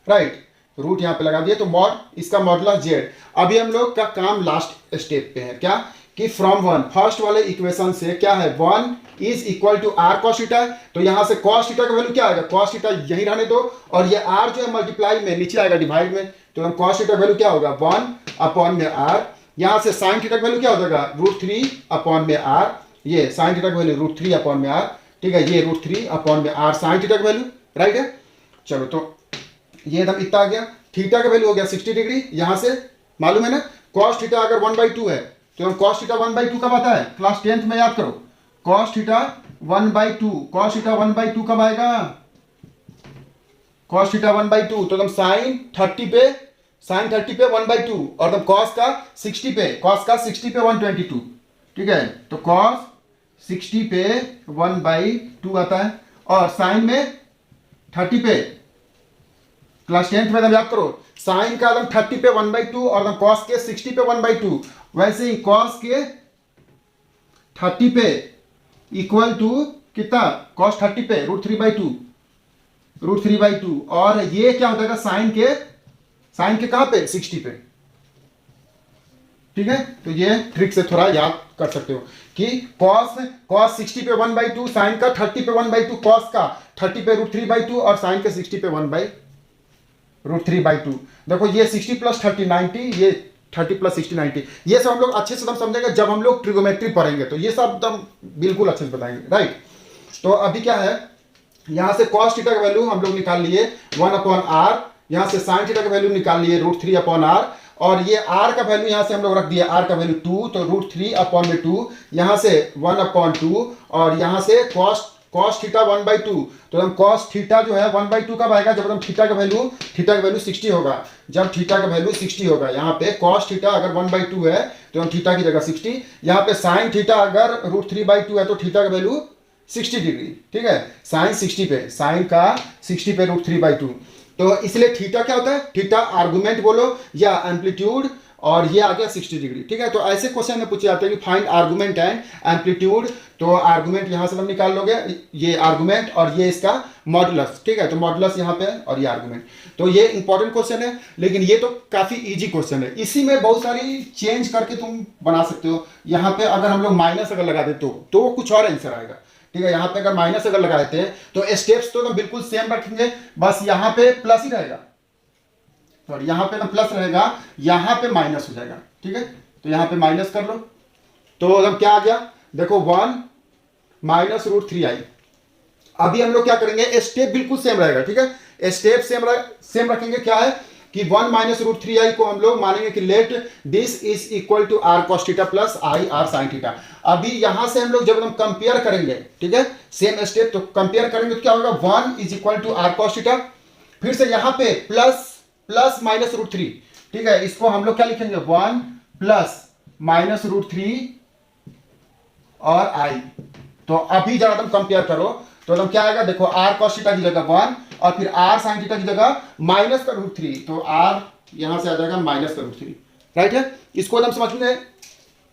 S1: राइट। रूट यहाँ पे लगा दिए, तो मॉड इसका मॉडुलस z। अभी हम लोग का काम लास्ट स्टेप पे है, क्या कि फ्रॉम 1 फर्स्ट वाले इक्वेशन से क्या है, 1 is equal to r cos theta, तो यहाँ से cos थीटा का वैल्यू क्या आएगा, cos थीटा यही रहने दो, और ये r जो है मल्टीप्लाई में नीचे आएगा डिवाइड में, तो हम cos थीटा का वैल्यू क्या होगा 1/r, यहाँ से sin थीटा का वैल्यू क्या हो जाएगा √3/r, ये sin थीटा का वैल्यू √3/r, ठीक है, ये √3/r sin थीटा का वैल्यू, राइट है। चलो तो ये एकदम इतना आ गया, थीटा का वैल्यू हो गया 60 डिग्री, यहाँ से मालूम है ना, cos थीटा अगर 1/2 है तो हम cos थीटा 1/2 कब आता है, क्लास 10th में याद करो, cos थीटा 1/2, cos थीटा 1/2 कब आएगा, cos थीटा 1/2, तो तुम sin 30 पे 1/2, और तुम cos का 60 पे 122, ठीक है, तो cos 60 पे 1/2 आता है, और sin में 30 पे, क्लास 10th में याद करो, sin का 30 पे 1/2 और cos के 60 पे 1/2, वैसे ही cos के 30 पे इक्वल टू कितना, cos 30 पे √3/2, और ये क्या हो जाएगा sin के कहां पे 60 पे, ठीक है। तो ये ट्रिक से थोड़ा याद कर सकते हो कि cos 60 पे 1/2, sin का 30 पे 1/2, cos का 30 पे √3/2 और sin के 60 पे 1/√3/2। देखो ये 60 + 30 90, ये 30 + 60 90, ये सब हम लोग अच्छे से समझेंगे जब हम लोग ट्रिगोमेट्री पढ़ेंगे, तो ये सब एकदम बिल्कुल अच्छे से बताएंगे, राइट। तो अभी क्या है, यहां से cos थीटा का वैल्यू हम लोग निकाल लिए 1/r, यहां से sin थीटा का वैल्यू निकाल लिए √3/r, और ये r का वैल्यू यहां से हम लोग रख दिया, r का वैल्यू 2, तो √3/2, यहां से 1/2, और यहां से cos थीटा 1/2, तो हम cos थीटा जो है 1/2 कब आएगा, जब हम थीटा का वैल्यू 60 होगा, जब थीटा का वैल्यू 60 होगा, यहाँ पे cos थीटा अगर 1/2 है तो हम थीटा की जगह 60, यहाँ पे sin थीटा अगर √3/2 है तो थीटा का वैल्यू 60 डिग्री, ठीक है, sin 60 पे, sin का 60 पे √3/2, तो इसलिए थीटा क्या होता है, थीटा आर्गुमेंट बोलो या एम्पलीट्यूड, और ये आ गया 60 डिग्री, ठीक है। तो ऐसे क्वेश्चन में पूछे जाते हैं कि फाइंड आर्गुमेंट एंड एम्पलीट्यूड, तो आर्गुमेंट यहां से हम निकाल लोगे, ये आर्गुमेंट और ये इसका मॉडुलस, ठीक है, तो मॉडुलस यहाँ पे और ये आर्गुमेंट, तो ये इंपॉर्टेंट क्वेश्चन है, लेकिन ये तो काफी इजी क्वेश्चन है, इसी में बहुत सारी चेंज करके तुम बना सकते हो। यहाँ पे अगर हम लोग माइनस अगर लगा दे तो कुछ और आंसर आएगा, ठीक है। यहाँ पे अगर माइनस अगर लगा देते हैं तो स्टेप्स तो बिल्कुल सेम रखेंगे, बस यहाँ पे प्लस ही रहेगा, सॉरी यहाँ पे ना प्लस रहेगा, यहाँ पे माइनस हो जाएगा, ठीक है। तो यहाँ पे माइनस कर लो, तो अब क्या आ गया, देखो 1 - √3i। अभी हम लोग क्या करेंगे, स्टेप बिल्कुल सेम रहेगा, ठीक है, स्टेप सेम रखेंगे, क्या है कि 1 - √3i को हम लोग मानेंगे कि let this is equal to r cos theta plus i r sin theta. अभी यहां से हम लोग जब हम कंपेयर करेंगे, ठीक है, सेम स्टेप, तो कंपेयर करेंगे तो क्या होगा, 1 is equal to r cos theta, फिर से यहां पे प्लस -√3, ठीक है, इसको हम लोग क्या लिखेंगे, 1 + -√3 और i। तो अभी जरा तुम कंपेयर करो तो तुम क्या आएगा, देखो r cos थीटा की जगह 1 और फिर r sin थीटा की जगह -√3, तो r यहां से आ जाएगा -√3, राइट है। इसको एकदम समझ में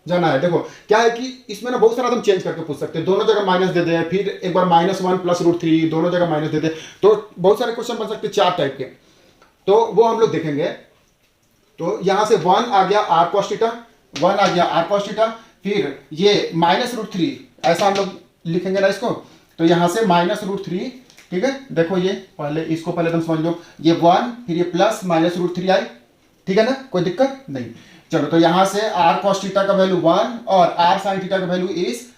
S1: जाना है। देखो क्या है कि इसमें ना बहुत सारा हम चेंज करके पूछ सकते हैं, दोनों जगह माइनस दे दें, फिर एक बार -1 + √3, दोनों जगह माइनस दे दें, तो बहुत सारे क्वेश्चन बन सकते हैं 4 टाइप के, तो वो हम लोग देखेंगे। तो यहां से 1 आ गया r cos थीटा, 1 आ गया r cos थीटा, फिर ये -√3 ऐसा हम लोग लिखेंगे ना इसको, तो यहां से -√3, ठीक है। देखो ये पहले इसको पहले तुम समझ लो, ये 1 फिर ये प्लस -√3 आई, ठीक है ना, कोई दिक्कत नहीं। चलो तो यहां से r cos थीटा का वैल्यू 1 और r sin थीटा का वैल्यू इज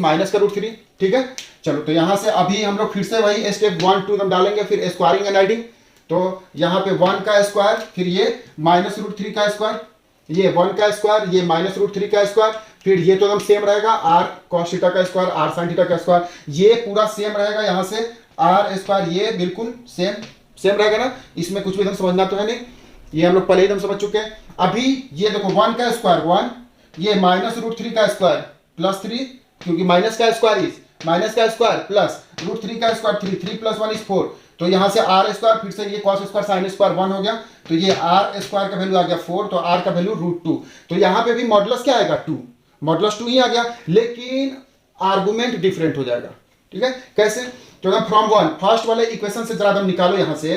S1: -√3, ठीक है। चलो तो यहां से अभी हम लोग फिर से वही स्टेप 1 2 हम डालेंगे, फिर स्क्वायरिंग एंड एडिंग। तो यहाँ पे 1 का स्क्वायर, फिर ये -√3 का स्क्वायर, ये 1 का स्क्वायर, ये -√3 का स्क्वायर, फिर ये तो एकदम सेम रहेगा r cos थीटा का स्क्वायर, r sin थीटा का स्क्वायर, ये पूरा सेम रहेगा। यहाँ से r स्क्वायर ये बिल्कुल सेम रहेगा ना, इसमें कुछ भी एकदम समझना तो है नहीं, ये हम लोग पहले एकदम समझ चुके हैं। अभी ये देखो 1 का स्क्वायर 1, ये -√3 का स्क्वायर +3, क्योंकि माइनस का स्क्वायर इज माइनस का स्क्वायर प्लस √3 का स्क्वायर 3, 3 + 1 = 4। तो यहाँ से r स्क्वायर, फिर से ये cos स्क्वायर sin स्क्वायर 1 हो गया, तो ये r स्क्वायर का वैल्यू आ गया 4, तो r का वैल्यू √2। तो यहाँ पे भी मॉडुलस क्या आएगा 2, मॉडुलस 2 ही आ गया, लेकिन आर्गुमेंट डिफरेंट हो जाएगा, ठीक है। कैसे? तो हम फ्रॉम 1 फर्स्ट वाले इक्वेशन से जरा हम निकालो यहाँ से,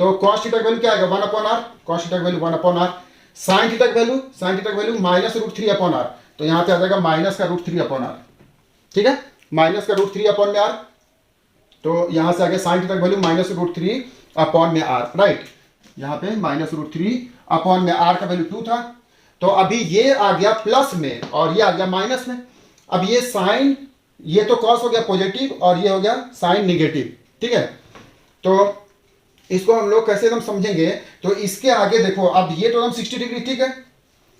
S1: तो cos थीटा का वैल्यू क्या आएगा 1/r, cos थीटा का वैल्यू 1/r, sin थीटा का वैल्यू -√3/r, तो यहाँ पे आ जाएगा -√3/r, ठीक है, -√3/r। तो यहां से आगे sin थीटा का वैल्यू -√3/r, राइट। यहां पे -√3/r का वैल्यू 2 था। तो अभी ये आ गया प्लस में और ये आ गया माइनस में। अब ये साइन, ये तो कॉस हो गया पॉजिटिव और ये हो गया साइन निगेटिव, ठीक है। तो इसको हम लोग कैसे एकदम समझेंगे, तो इसके आगे देखो, अब ये तो एकदम 60 डिग्री, ठीक है,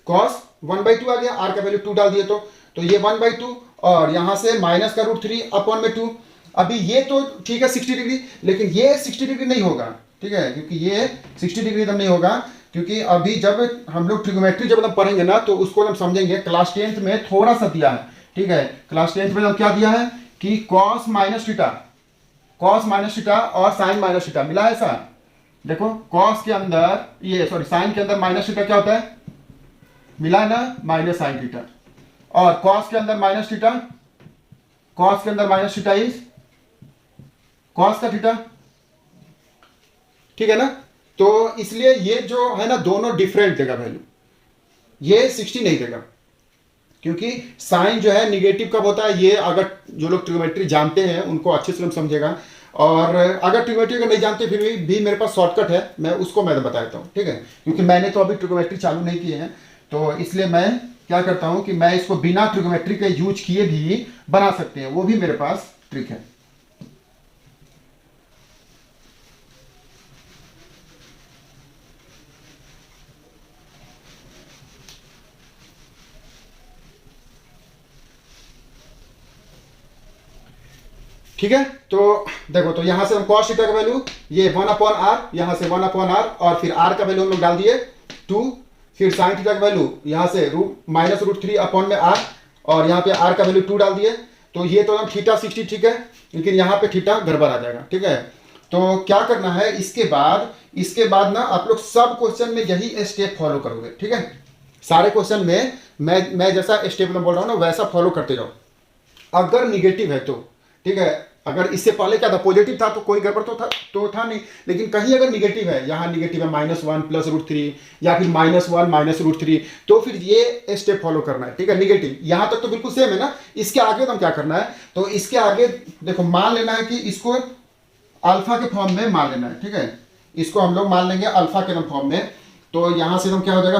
S1: कॉस 1/2 आ गया, r का वैल्यू 2 डाल दिए, तो ये 1/2 और यहां से -√3/2। अभी ये तो ठीक है 60 डिग्री, लेकिन ये 60 डिग्री नहीं होगा, ठीक है, क्योंकि ये 60 डिग्री एकदम नहीं होगा, क्योंकि अभी जब हम लोग ट्रिग्नोमेट्री जब हम पढ़ेंगे ना, तो उसको हम समझेंगे। क्लास 10th में थोड़ा सा दिया है, ठीक है, क्लास 10th में हम क्या दिया है कि cos -θ और sin -θ मिला है ऐसा। देखो cos के अंदर ये sin के अंदर -θ क्या होता है, मिला है ना, -sin θ, और cos के अंदर -θ, cos के अंदर -θ इज cos का थीटा, ठीक है ना। तो इसलिए ये जो है ना दोनों डिफरेंट देगा वैल्यू, ये 60 नहीं देगा, क्योंकि साइन जो है निगेटिव कब होता है, ये अगर जो लोग ट्रिग्नोमेट्री जानते हैं उनको अच्छे से समझेगा, और अगर ट्रिग्नोमेट्री अगर नहीं जानते फिर भी मेरे पास शॉर्टकट है, मैं बता देता हूँ, ठीक है, क्योंकि मैंने तो अभी ट्रिग्नोमेट्री चालू नहीं किए हैं, तो इसलिए मैं क्या करता हूँ कि मैं इसको बिना ट्रिग्नोमेट्री के यूज किए भी बना सकते हैं, वो भी मेरे पास ट्रिक है। ठीक है, तो देखो, तो यहां से हम cos थीटा का वैल्यू ये 1/r, यहां से 1/r, और फिर r का वैल्यू हम लोग डाल दिए 2, फिर sin थीटा का वैल्यू यहां से -√3/r, और यहां पे r का वैल्यू 2 डाल दिए। तो ये तो हम थीटा 60, ठीक है, लेकिन यहां पे थीटा गड़बड़ आ जाएगा, ठीक है। तो क्या करना है, इसके बाद ना आप लोग सब क्वेश्चन में यही स्टेप फॉलो करोगे, ठीक है, सारे क्वेश्चन में मैं जैसा स्टेप में बोल रहा हूं ना वैसा फॉलो करते जाओ। अगर निगेटिव है तो ठीक है, अगर इससे पहले क्या था पॉजिटिव था तो कोई गड़बड़ तो था नहीं, लेकिन कहीं अगर निगेटिव है, यहाँ निगेटिव है -1 + √3 या फिर -1 -√3, तो फिर ये स्टेप फॉलो करना है, ठीक है। निगेटिव यहां तक तो बिल्कुल सेम है ना, इसके आगे तो हम क्या करना है, तो इसके आगे देखो मान लेना है कि इसको अल्फा के फॉर्म में मान लेना है, ठीक है, इसको हम लोग मान लेंगे अल्फा के फॉर्म में। तो यहां से हम क्या हो जाएगा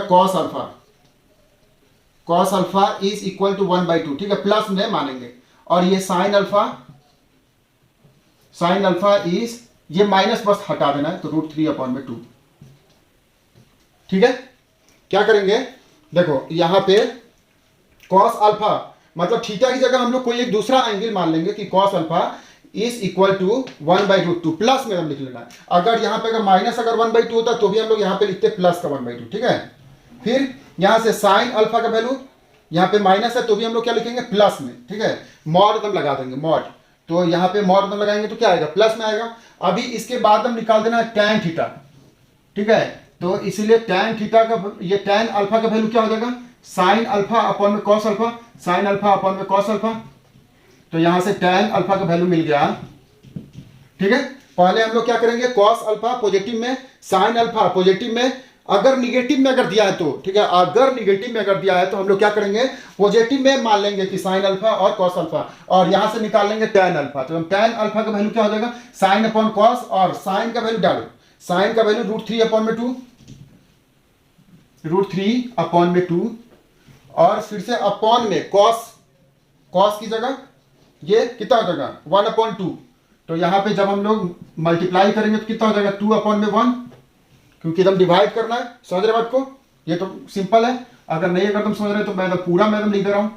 S1: cos alpha is equal to 1/2, ठीक है, प्लस में मानेंगे, और ये sin अल्फा इज, ये माइनस बस हटा देना है, तो √3/2, ठीक है। क्या करेंगे, देखो यहां पे cos अल्फा मतलब थीटा की जगह हम लोग कोई एक दूसरा एंगल मान लेंगे कि cos alpha is equal to 1/2, plus में हम लिख लेना है। अगर यहां पे अगर माइनस अगर 1/2 होता तो भी हम लोग यहां पे लिखते प्लस का 1/2, ठीक है। फिर यहां से sin अल्फा का वैल्यू यहां पे माइनस है तो भी हम लोग क्या लिखेंगे प्लस में, ठीक है, मॉड एकदम लगा देंगे मॉड, तो यहां पे मॉड एकदम लगाएंगे तो क्या आएगा प्लस में आएगा। अभी इसके बाद हम निकाल देना है tan थीटा, ठीक है, तो इसीलिए tan थीटा का ये tan अल्फा का वैल्यू क्या हो जाएगा साइन अल्फा अपॉन में cos alpha, sine alpha upon में कॉस अल्फा। तो यहां से tan अल्फा का वैल्यू मिल गया। ठीक है, पहले हम लोग क्या करेंगे, कॉस अल्फा पॉजिटिव में, साइन अल्फा पॉजिटिव में, अगर निगेटिव में अगर दिया है तो ठीक है, अगर निगेटिव में अगर दिया है तो हम लोग क्या करेंगे, पॉजिटिव में मान लेंगे कि साइन अल्फा और कॉस अल्फा, और यहां से निकाल लेंगे tan अल्फा। तो हम tan अल्फा का वैल्यू क्या हो जाएगा, साइन अपॉन कॉस, और साइन का वैल्यू डालो, साइन का वैल्यू √3 अपॉन में 2, √3 अपॉन में 2, और फिर से अपॉन में कॉस, कॉस की जगह ये कितना हो जाएगा 1/2। तो यहां पे जब हम लोग मल्टीप्लाई करेंगे तो कितना हो जाएगा 2 अपॉन में 1, क्योंकि एकदम डिवाइड करना है। समझ रहे बात को, ये तो सिंपल है। अगर नहीं अगर तुम समझ रहे तो मैं तो पूरा मैं लिख दे रहा हूं।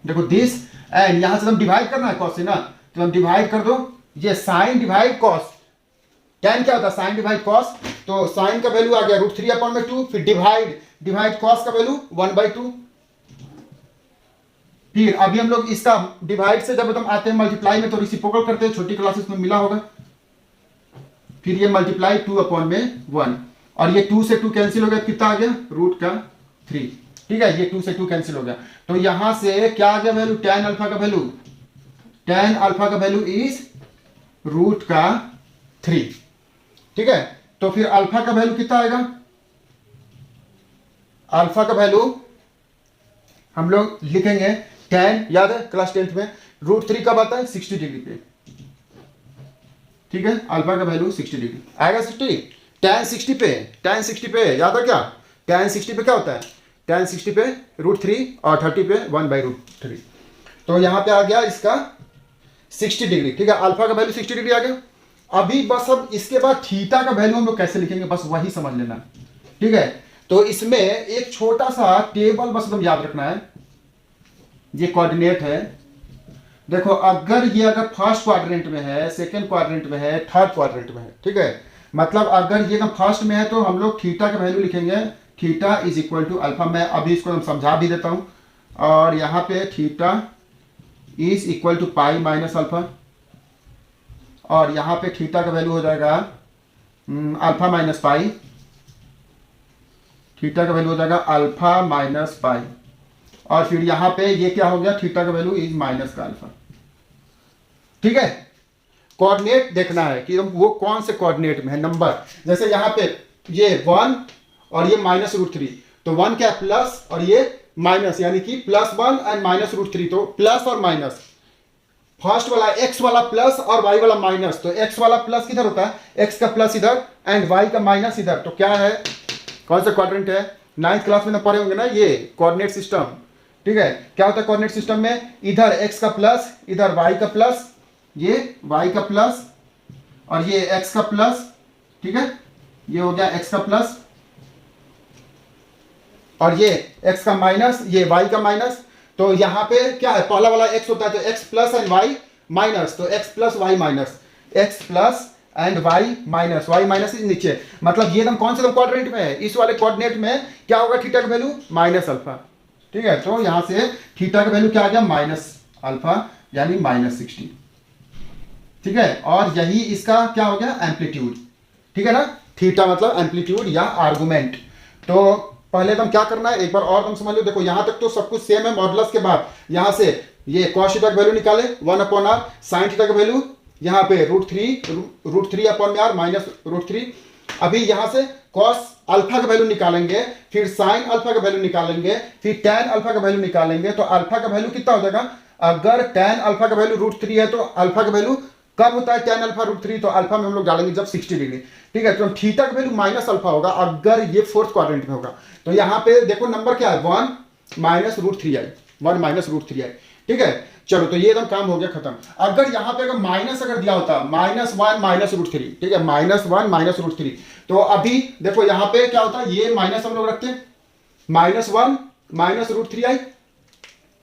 S1: देखो दिस एंड यहां से हम डिवाइड करना है कॉस से ना, तो हम डिवाइड कर दो, ये साइन डिवाइड कॉस, tan क्या होता है साइन डिवाइड कॉस, तो साइन का वैल्यू आ गया √3 अपॉन में 2, फिर डिवाइड कॉस का वैल्यू 1/2। फिर अभी हम लोग इसका डिवाइड से जब हम आते हैं मल्टीप्लाई में तो रेसिप्रोकल करते हैं, छोटी क्लासेस में मिला होगा। फिर ये मल्टीप्लाई 2 अपॉन में 1, और ये 2 से 2 कैंसिल हो गया, कितना आ गया √3। ठीक है, ये 2 से 2 कैंसिल हो गया। तो यहां से क्या आ गया वैल्यू, tan अल्फा का वैल्यू, tan अल्फा का वैल्यू इज √3। ठीक है, तो फिर अल्फा का वैल्यू कितना आएगा, अल्फा का वैल्यू हम लोग लिखेंगे tan, याद है क्लास 10th में √3 कब आता है 60 डिग्री पे। ठीक है, अल्फा का वैल्यू 60 डिग्री आएगा, 60 tan 60 पे याद है क्या, tan 60 पे क्या होता है, tan 60 पे √3 और 30 पे 1/√3। तो यहां पे आ गया इसका 60 डिग्री। ठीक है, अल्फा का वैल्यू 60 डिग्री आ गया। अभी बस अब इसके बाद थीटा का वैल्यू हम लोग कैसे लिखेंगे, बस वही समझ लेना। ठीक है, तो इसमें एक छोटा सा टेबल बस तुम याद रखना है, ये कोऑर्डिनेट है। देखो अगर ये अगर फर्स्ट क्वाड्रेंट में है, सेकंड क्वाड्रेंट में है, थर्ड क्वाड्रेंट में है, ठीक है, मतलब अगर ये फर्स्ट में है तो हम लोग थीटा का वैल्यू लिखेंगे, theta is equal to alpha. मैं अभी इसको हम समझा भी देता हूं, और यहां पे theta is equal to pi minus alpha, और यहां पे थीटा का वैल्यू हो जाएगा अल्फा माइनस पाई, थीटा का वैल्यू हो जाएगा अल्फा माइनस पाई, और फिर यहां पे ये क्या हो गया, थीटा का वैल्यू इज माइनस का अल्फा। ठीक है, कोऑर्डिनेट देखना है कि वो कौन से कोऑर्डिनेट में है नंबर। जैसे यहां पे ये 1 और ये -√3, तो 1 क्या प्लस और ये माइनस, यानी कि +1 एंड -√3, तो प्लस और माइनस। फर्स्ट वाला x वाला प्लस और y वाला माइनस, तो x वाला प्लस किधर होता है, x का प्लस इधर एंड y का माइनस इधर। तो क्या है, कौन सा क्वाड्रेंट है, 9th क्लास में ना पढ़े होंगे ना ये कोऑर्डिनेट सिस्टम। ठीक है, क्या होता है कोऑर्डिनेट सिस्टम में, इधर x का प्लस, इधर y का प्लस, ये y का प्लस और ये x का प्लस। ठीक है, ये हो गया x का प्लस और ये x का माइनस, ये y का माइनस। तो यहां पे क्या है, पहला वाला x होता है तो x plus and y minus, तो x plus y minus, x plus and y minus इस नीचे। मतलब ये एकदम कौन से क्वाड्रेंट में है, इस वाले कोऑर्डिनेट में क्या होगा, थीटा का वैल्यू माइनस अल्फा। ठीक है, तो यहां से थीटा का वैल्यू क्या आ गया, माइनस अल्फा यानी -60। ठीक है, और यही इसका क्या हो गया, एम्पलीट्यूड। ठीक है ना, थीटा मतलब एम्पलीट्यूड या आर्गुमेंट। तो पहले तुम क्या करना है, एक बार और तुम समझ लो। देखो यहां तक तो सब कुछ सेम है, मॉडुलस के बाद यहां से ये cos थीटा का वैल्यू निकाले 1/r, sin थीटा का वैल्यू यहां पे √3 अपॉन में r माइनस √3। अभी यहां से cos अल्फा का वैल्यू निकालेंगे, फिर sin अल्फा का वैल्यू निकालेंगे, फिर tan अल्फा का वैल्यू निकालेंगे। तो अल्फा का वैल्यू कितना हो जाएगा, अगर tan अल्फा का वैल्यू √3 है तो अल्फा का वैल्यू कब होता है, tan अल्फा √3, तो अल्फा में हम लोग डालेंगे जब 60 डिग्री। ठीक है, तो थीटा का वैल्यू माइनस अल्फा होगा अगर ये फोर्थ क्वाड्रेंट में होगा। तो यहां पे देखो नंबर क्या है, 1 -√3i। ठीक है, चलो तो ये एकदम काम हो गया खत्म। अगर यहां पे अगर माइनस अगर दिया होता -1 -√3, ठीक है, -1 -√3, तो अभी देखो यहां पे क्या होता है, ये माइनस हम लोग रखते हैं, -1 -√3i।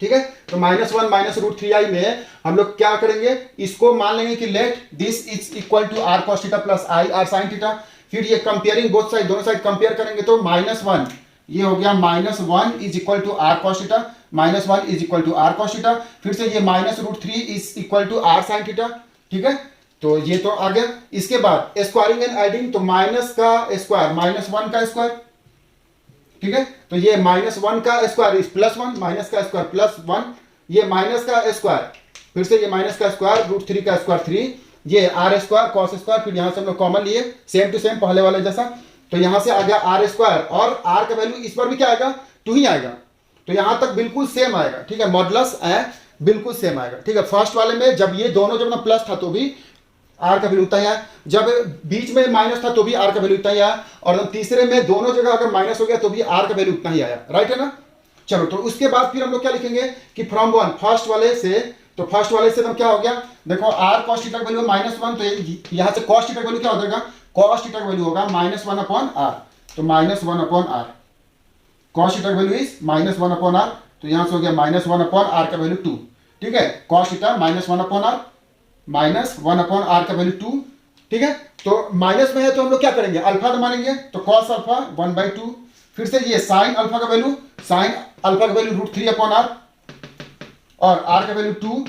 S1: ठीक है, तो -1 -√3i में हम लोग क्या करेंगे, इसको मान लेंगे कि let this is equal to r cos theta plus i r sin theta. फिर ये कंपेयरिंग बोथ साइड, दोनों साइड कंपेयर करेंगे तो -1 ये हो गया -1 is equal to r cos theta, -1 is equal to r cos theta. फिर से ये -√3 is equal to r sin theta. ठीक है, तो ये तो आ गया। इसके बाद स्क्वायरिंग एंड एडिंग, तो माइनस का स्क्वायर -1 का स्क्वायर, ठीक है, तो ये -1 का स्क्वायर इज +1, माइनस का स्क्वायर +1, ये माइनस का स्क्वायर, फिर से ये माइनस का स्क्वायर √3 का स्क्वायर 3, ये r स्क्वायर cos स्क्वायर, फिर यहाँ से हम लोग कॉमन लिए सेम टू सेम पहले वाले जैसा, तो यहाँ से आ गया r स्क्वायर, और r का वैल्यू इस बार भी क्या आएगा 2 ही आएगा, तो यहाँ तक बिल्कुल सेम आएगा, ठीक है, मॉडुलस बिल्कुल सेम आएगा, ठीक है। फर्स्ट वाले में जब ये दोनों जब ना प्लस था तो भी आर का वैल्यू उतना ही आया, जब बीच में माइनस था तो भी आर का वैल्यू उतना ही आया, और तीसरे में दोनों जगह अगर माइनस हो गया तो भी आर का वैल्यू उतना ही आया, राइट है ना। चलो, तो उसके बाद फिर हम लोग क्या लिखेंगे कि फ्रॉम वन, फर्स्ट वाले से, तो फर्स्ट वाले से तो क्या हो गया, देखो आर cos थीटा का वैल्यू -1, तो यहाँ से cos थीटा का वैल्यू क्या हो जाएगा, cos थीटा का वैल्यू होगा -1/r, तो -1/r, cos थीटा का वैल्यू इज -1/r, तो यहाँ से हो गया -1/r का वैल्यू 2, ठीक है, cos थीटा -1/r, -1/r का वैल्यू 2, ठीक है। तो माइनस में है तो हम लोग क्या करेंगे, अल्फा तो मानेंगे, तो cos अल्फा 1/2, फिर से ये sin अल्फा का वैल्यू, sin अल्फा का वैल्यू √3/r, और r का वैल्यू 2,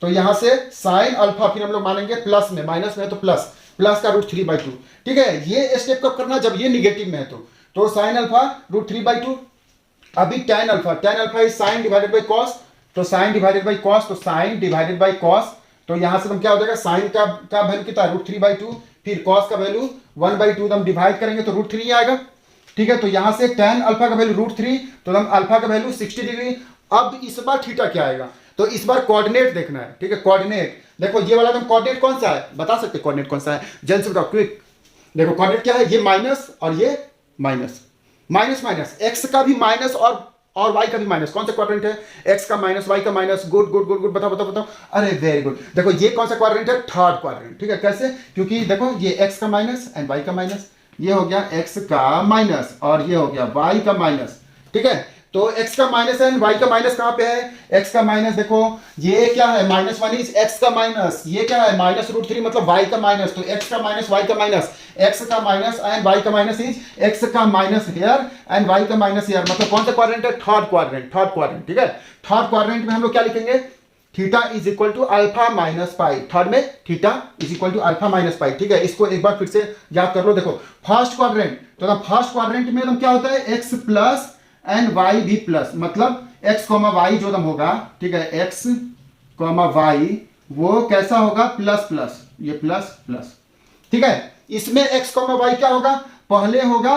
S1: तो यहां से sin अल्फा फिर हम लोग मानेंगे प्लस में, माइनस में है तो प्लस का √3/2, ठीक है। ये स्टेप कब करना, जब ये निगेटिव में है तो sin अल्फा √3/2, अभी tan alpha is sin divided by cos, तो sin डिवाइडेड बाई cos, तो sin डिवाइडेड बाई cos, तो यहां से हम क्या हो जाएगा, sin का वैल्यू कितना है √3/2, फिर cos का वैल्यू 1/2, हम डिवाइड करेंगे तो √3 आएगा, ठीक है। तो यहां से tan अल्फा का वैल्यू √3, तो हम अल्फा का वैल्यू 60 डिग्री। अब इस बार थीटा क्या आएगा, तो इस बार कोऑर्डिनेट देखना है, ठीक है, कोऑर्डिनेट देखो, ये वाला कोऑर्डिनेट कौन सा है, बता सकते कोऑर्डिनेट कौन सा है, जल्द से बताओ क्विक। देखो कोऑर्डिनेट क्या है, ये माइनस और ये माइनस, माइनस एक्स का भी माइनस और वाई का भी माइनस, कौन सा क्वाड्रेंट है, एक्स का माइनस वाई का माइनस, गुड, बताओ, अरे वेरी गुड। देखो ये कौन सा क्वाड्रेंट है, थर्ड क्वाड्रेंट, ठीक है। कैसे, क्योंकि देखो ये एक्स का माइनस एंड वाई का माइनस, ये हो गया एक्स का माइनस और ये हो गया वाई का माइनस, ठीक है। तो x का माइनस एंड y का माइनस कहां पे है, x का माइनस देखो ये क्या है -1 इज x का माइनस, ये क्या है -√3 मतलब y का माइनस, तो x का माइनस y का माइनस, x का माइनस एंड y का माइनस इज x का माइनस हियर एंड y का माइनस हियर, मतलब कौन सा क्वाड्रेंट है, थर्ड क्वाड्रेंट, ठीक है। थर्ड क्वाड्रेंट में हम लोग क्या लिखेंगे, theta is equal to alpha minus pi, third में theta is equal to alpha minus pi, ठीक है। इसको एक बार फिर से याद कर लो। देखो फर्स्ट क्वाड्रेंट, तो फर्स्ट क्वाड्रेंट में क्या होता है, x प्लस एंड y भी प्लस, मतलब x, y जो दम होगा, ठीक है, x, y वो कैसा होगा, प्लस, ये प्लस, ठीक है। इसमें x, y क्या होगा, पहले होगा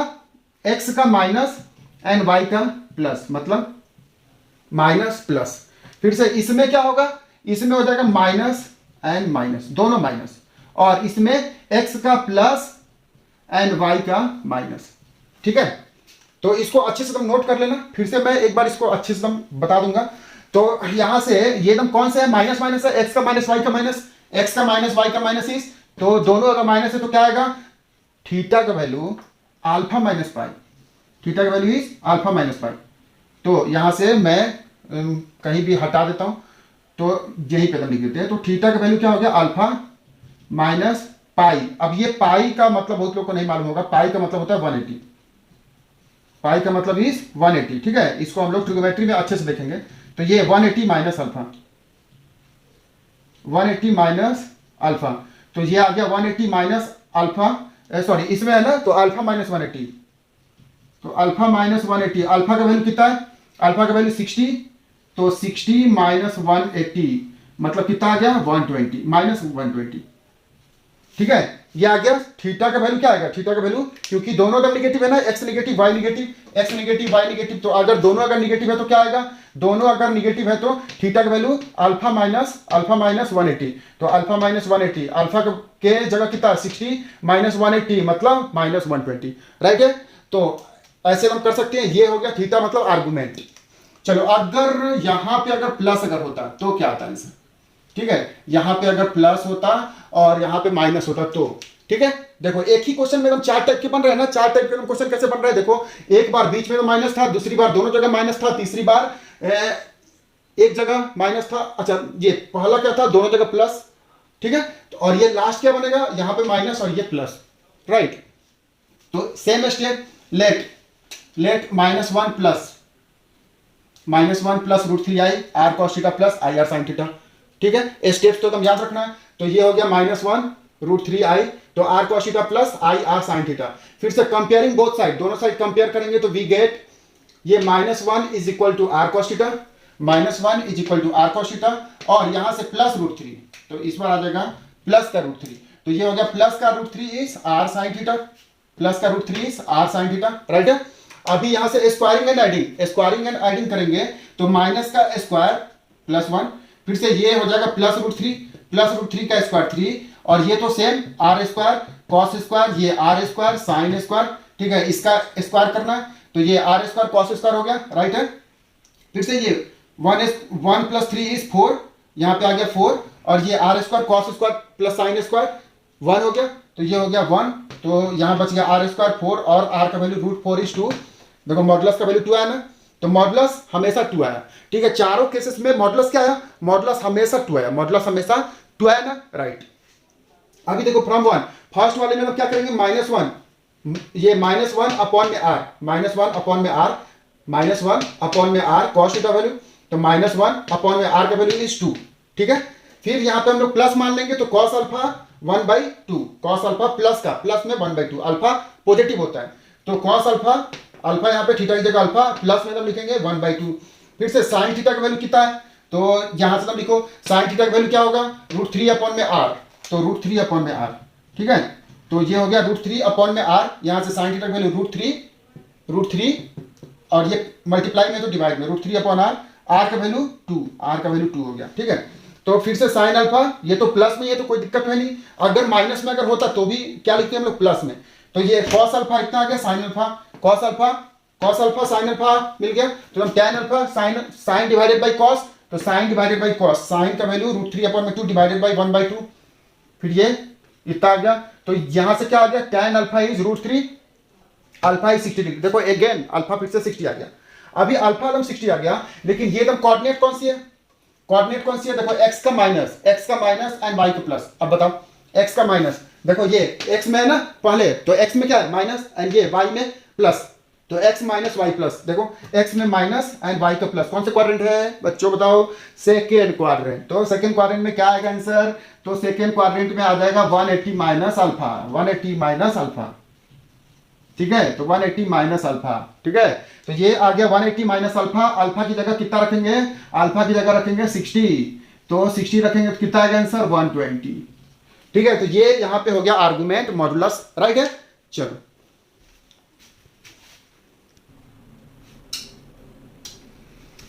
S1: x का माइनस एंड y का प्लस, मतलब माइनस प्लस, फिर से इसमें क्या होगा, इसमें हो जाएगा माइनस एंड माइनस, दोनों माइनस, और इसमें x का प्लस एंड y का माइनस, ठीक है। तो इसको अच्छे से तुम नोट कर लेना, फिर से मैं एक बार इसको अच्छे से तुम बता दूंगा। तो यहां से ये एकदम कौन सा है, माइनस है, x का माइनस y का माइनस, x का माइनस y का माइनस इस, तो दोनों अगर माइनस है तो क्या आएगा, थीटा का value alpha minus pi, theta का value is alpha minus pi. तो यहां से मैं कहीं भी हटा देता हूं, तो यहीं पे लिख देते हैं, तो थीटा का वैल्यू क्या हो गया, अल्फा माइनस पाई। अब ये पाई का मतलब बहुत लोगों को नहीं मालूम होगा, पाई का मतलब होता है 180, पाई का मतलब इज 180, ठीक है। इसको हम लोग ट्रिग्नोमेट्री में अच्छे से देखेंगे, तो ये 180 माइनस अल्फा, 180 माइनस अल्फा, तो ये आ गया 180 माइनस अल्फा, सॉरी इसमें है ना, तो अल्फा माइनस 180, तो अल्फा माइनस 180, अल्फा का वैल्यू कितना है, अल्फा का वैल्यू 60, तो 60 माइनस 180 मतलब कितना आ गया, 120 माइनस 120, ठीक है। ये आ गया। थीटा का वैल्यू क्या आएगा, थीटा का वैल्यू, क्योंकि दोनों अगर निगेटिव है ना, x negative y negative, x negative y negative, तो अगर दोनों अगर निगेटिव है तो क्या आएगा, दोनों अगर निगेटिव है तो थीटा का वैल्यू अल्फा माइनस 180, तो अल्फा माइनस 180, अल्फा के जगह कितना 60 माइनस 180 मतलब माइनस 120, राइट है। तो ऐसे हम कर सकते हैं, ये हो गया थीटा मतलब आर्गुमेंट। चलो अगर यहां पे अगर प्लस अगर होता तो क्या आता है आंसर, ठीक है, यहां पे अगर प्लस होता और यहां पे माइनस होता तो, ठीक है। देखो एक ही क्वेश्चन में हम 4 टाइप के बन रहे हैं ना, 4 टाइप के क्वेश्चन कैसे बन रहे हैं, देखो एक बार बीच में तो माइनस था, दूसरी बार दोनों जगह माइनस था, तीसरी बार एक जगह माइनस था, अच्छा ये पहला क्या था, दोनों जगह प्लस, ठीक है। तो और ये लास्ट क्या बनेगा, यहां पे माइनस और ये प्लस, राइट। तो same step, let -1 plus √3i r cos theta plus i r sin theta, ठीक है। स्टेप्स तो एकदम याद रखना है। तो ये हो गया -1 √3i, तो r cos theta plus i r sin theta. फिर से कंपेयरिंग बोथ साइड, दोनों साइड कंपेयर करेंगे तो वी गेट ये -1 is equal to r cos theta, -1 is equal to r cos theta, और यहां से प्लस √3, तो इस बार आ जाएगा प्लस का √3, तो ये हो गया प्लस का √3 is r sin theta, plus का √3 is r sin theta, right है। अभी यहां से स्क्वायरिंग एंड एडिंग करेंगे तो माइनस का स्क्वायर प्लस 1, फिर से ये हो जाएगा प्लस √3 का स्क्वायर 3, और ये तो same r square cos square, ये r स्क्वायर साइन स्क्वायर, ठीक है, इसका स्क्वायर करना है तो ये r स्क्वायर कॉस स्क्वायर हो गया, राइट है। फिर से ये 1 + 3 इज 4, यहाँ पे आ गया 4, और ये r square cos square plus sine square 1 हो गया, तो ये हो गया 1, तो यहाँ बच गया r स्क्वायर 4, और r का वैल्यू √4 इज 2। देखो मॉडुलस का वैल्यू 2 आया ना, तो मॉडुलस हमेशा 2 आया, ठीक है। चारों केसेस में मॉडुलस क्या आया, मॉडुलस हमेशा 2 आया, मॉडुलस हमेशा 2 आया ना, राइट। अभी देखो फ्रॉम 1, फर्स्ट वाले में हम क्या करेंगे, -1, ये -1 अपॉन में r, -1 अपॉन में r, -1 अपॉन में r cos थीटा वैल्यू, तो -1 अपॉन में r का वैल्यू इज 2, ठीक है। फिर यहाँ पे हम लोग प्लस मान लेंगे, तो cos alpha 1/2, cos alpha plus का प्लस में 1/2, अल्फा पॉजिटिव होता है, तो cos अल्फा यहाँ पे थीटा की जगह अल्फा, प्लस में हम लिखेंगे 1/2। फिर से साइन थीटा का वैल्यू कितना है, तो यहां से हम लिखो साइन थीटा का वैल्यू क्या होगा, √3 अपॉन में r, तो √3 अपॉन में r, ठीक है, तो ये हो गया √3 अपॉन में r, यहां से साइन थीटा का वैल्यू √3, और ये मल्टीप्लाई में तो डिवाइड में √3 अपॉन r का वैल्यू 2 हो गया, ठीक है। तो फिर से साइन अल्फा, ये तो प्लस में, ये तो कोई दिक्कत है नहीं, अगर माइनस में अगर होता तो भी क्या लिखते हैं हम लोग, प्लस में, तो ये cos अल्फा इतना आ गया, sine alpha cos alpha sine alpha मिल गया, तो हम tan alpha sine divided by cos, तो sine divided by cos, sine का वैल्यू √3 अपॉन में 2 डिवाइडेड बाई 1/2, फिर ये इतना आ गया, तो यहां से क्या आ गया, tan alpha is √3, alpha is 60 degree. देखो अगेन अल्फा फिर से 60 आ गया, अभी अल्फा एकदम 60 आ गया, लेकिन ये एकदम कोऑर्डिनेट कौन सी है, देखो x का माइनस एंड y का प्लस। अब बताओ x का माइनस, देखो ये x में है ना पहले, तो x में क्या है माइनस, एंड ये y में प्लस, तो x माइनस वाई प्लस, देखो x में माइनस एंड y का प्लस, कौन से क्वाड्रेंट है बच्चों बताओ, सेकेंड क्वाड्रेंट। तो सेकेंड क्वाड्रेंट में क्या आएगा आंसर, तो सेकेंड क्वाड्रेंट में आ जाएगा 180 माइनस अल्फा, ठीक है, तो 180 माइनस अल्फा, ठीक है, तो ये आ गया 180 माइनस अल्फा, अल्फा की जगह कितना रखेंगे, अल्फा की जगह रखेंगे 60, तो 60 रखेंगे तो कितना आएगा आंसर 120, ठीक है। तो ये यहां पे हो गया आर्गुमेंट मॉडुलस, राइट है। चलो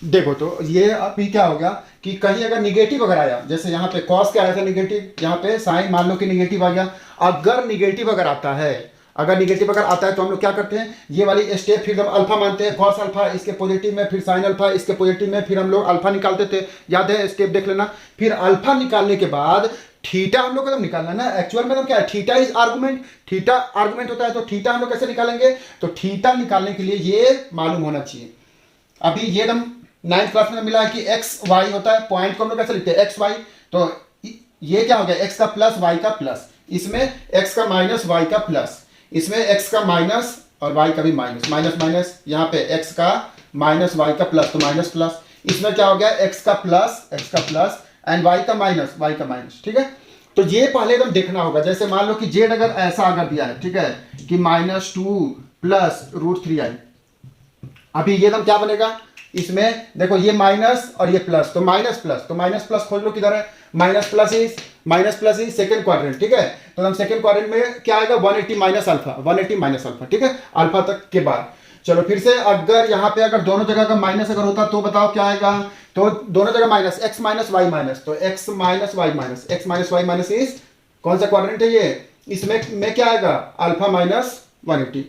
S1: देखो, तो ये अभी क्या होगा कि कहीं अगर निगेटिव अगर आया, जैसे यहाँ पे कॉस क्या आया था निगेटिव, यहाँ पे साइन मान लो कि निगेटिव आ गया, अगर निगेटिव अगर आता है तो हम लोग क्या करते हैं, ये वाली स्टेप फिर हम अल्फा मानते हैं, कॉस अल्फा इसके पॉजिटिव में, फिर साइन अल्फा इसके पॉजिटिव में, फिर हम लोग अल्फा निकालते थे, याद है स्टेप देख लेना। फिर अल्फा निकालने के बाद थीटा हम लोग को निकालना ना, एक्चुअल में क्या है, theta is argument, theta argument होता है, तो थीटा हम लोग कैसे निकालेंगे, तो थीटा निकालने के लिए ये मालूम होना चाहिए। अभी ये एकदम 9th क्लास में मिला है कि एक्स वाई होता है, पॉइंट को हम लोग कैसे लिखते हैं एक्स वाई, तो ये क्या हो गया एक्स का प्लस वाई का प्लस, इसमें एक्स का माइनस वाई का प्लस, इसमें एक्स का माइनस और वाई का भी माइनस, माइनस, यहाँ पे एक्स का माइनस वाई का प्लस, तो माइनस प्लस, इसमें क्या हो गया एक्स का प्लस एंड वाई का माइनस, ठीक है। तो ये पहले एकदम देखना होगा, जैसे मान लो कि जेड अगर ऐसा अगर दिया है, ठीक है, कि -2 प्लस √3i, अभी ये एकदम क्या बनेगा, इसमें देखो ये माइनस और ये प्लस, तो माइनस प्लस खोल लो किधर है, minus plus is second quadrant, ठीक है। तो हम सेकंड क्वाड्रेंट में क्या आएगा 180 माइनस अल्फा, ठीक है, अल्फा तक के बाद। चलो फिर से अगर यहाँ पे अगर दोनों जगह का माइनस अगर होता तो बताओ क्या आएगा, तो दोनों जगह minus, x minus y minus, तो x minus y minus is कौन सा क्वाड्रेंट है ये, इसमें में क्या आएगा अल्फा माइनस 180,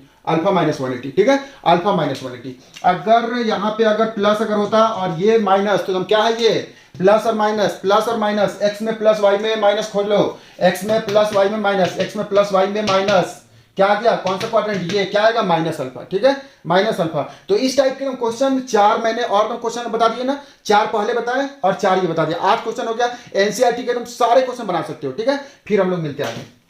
S1: ठीक है, अल्फा माइनस 180। अगर यहाँ पे अगर प्लस अगर होता और ये माइनस, तो हम क्या है ये प्लस और माइनस, x में प्लस y में माइनस खोज लो, x में प्लस y में माइनस, x में प्लस y में माइनस, क्या आ गया कौन सा क्वाड्रेंट, ये क्या आएगा माइनस अल्फा, ठीक है, माइनस अल्फा। तो इस टाइप के क्वेश्चन 4 मैंने और क्वेश्चन बता दिए ना, 4 पहले बताए और 4 ये बता दिए, 8 क्वेश्चन हो गया, एनसीईआरटी के तुम सारे क्वेश्चन बना सकते हो, ठीक है। फिर हम लोग मिलते हैं आगे।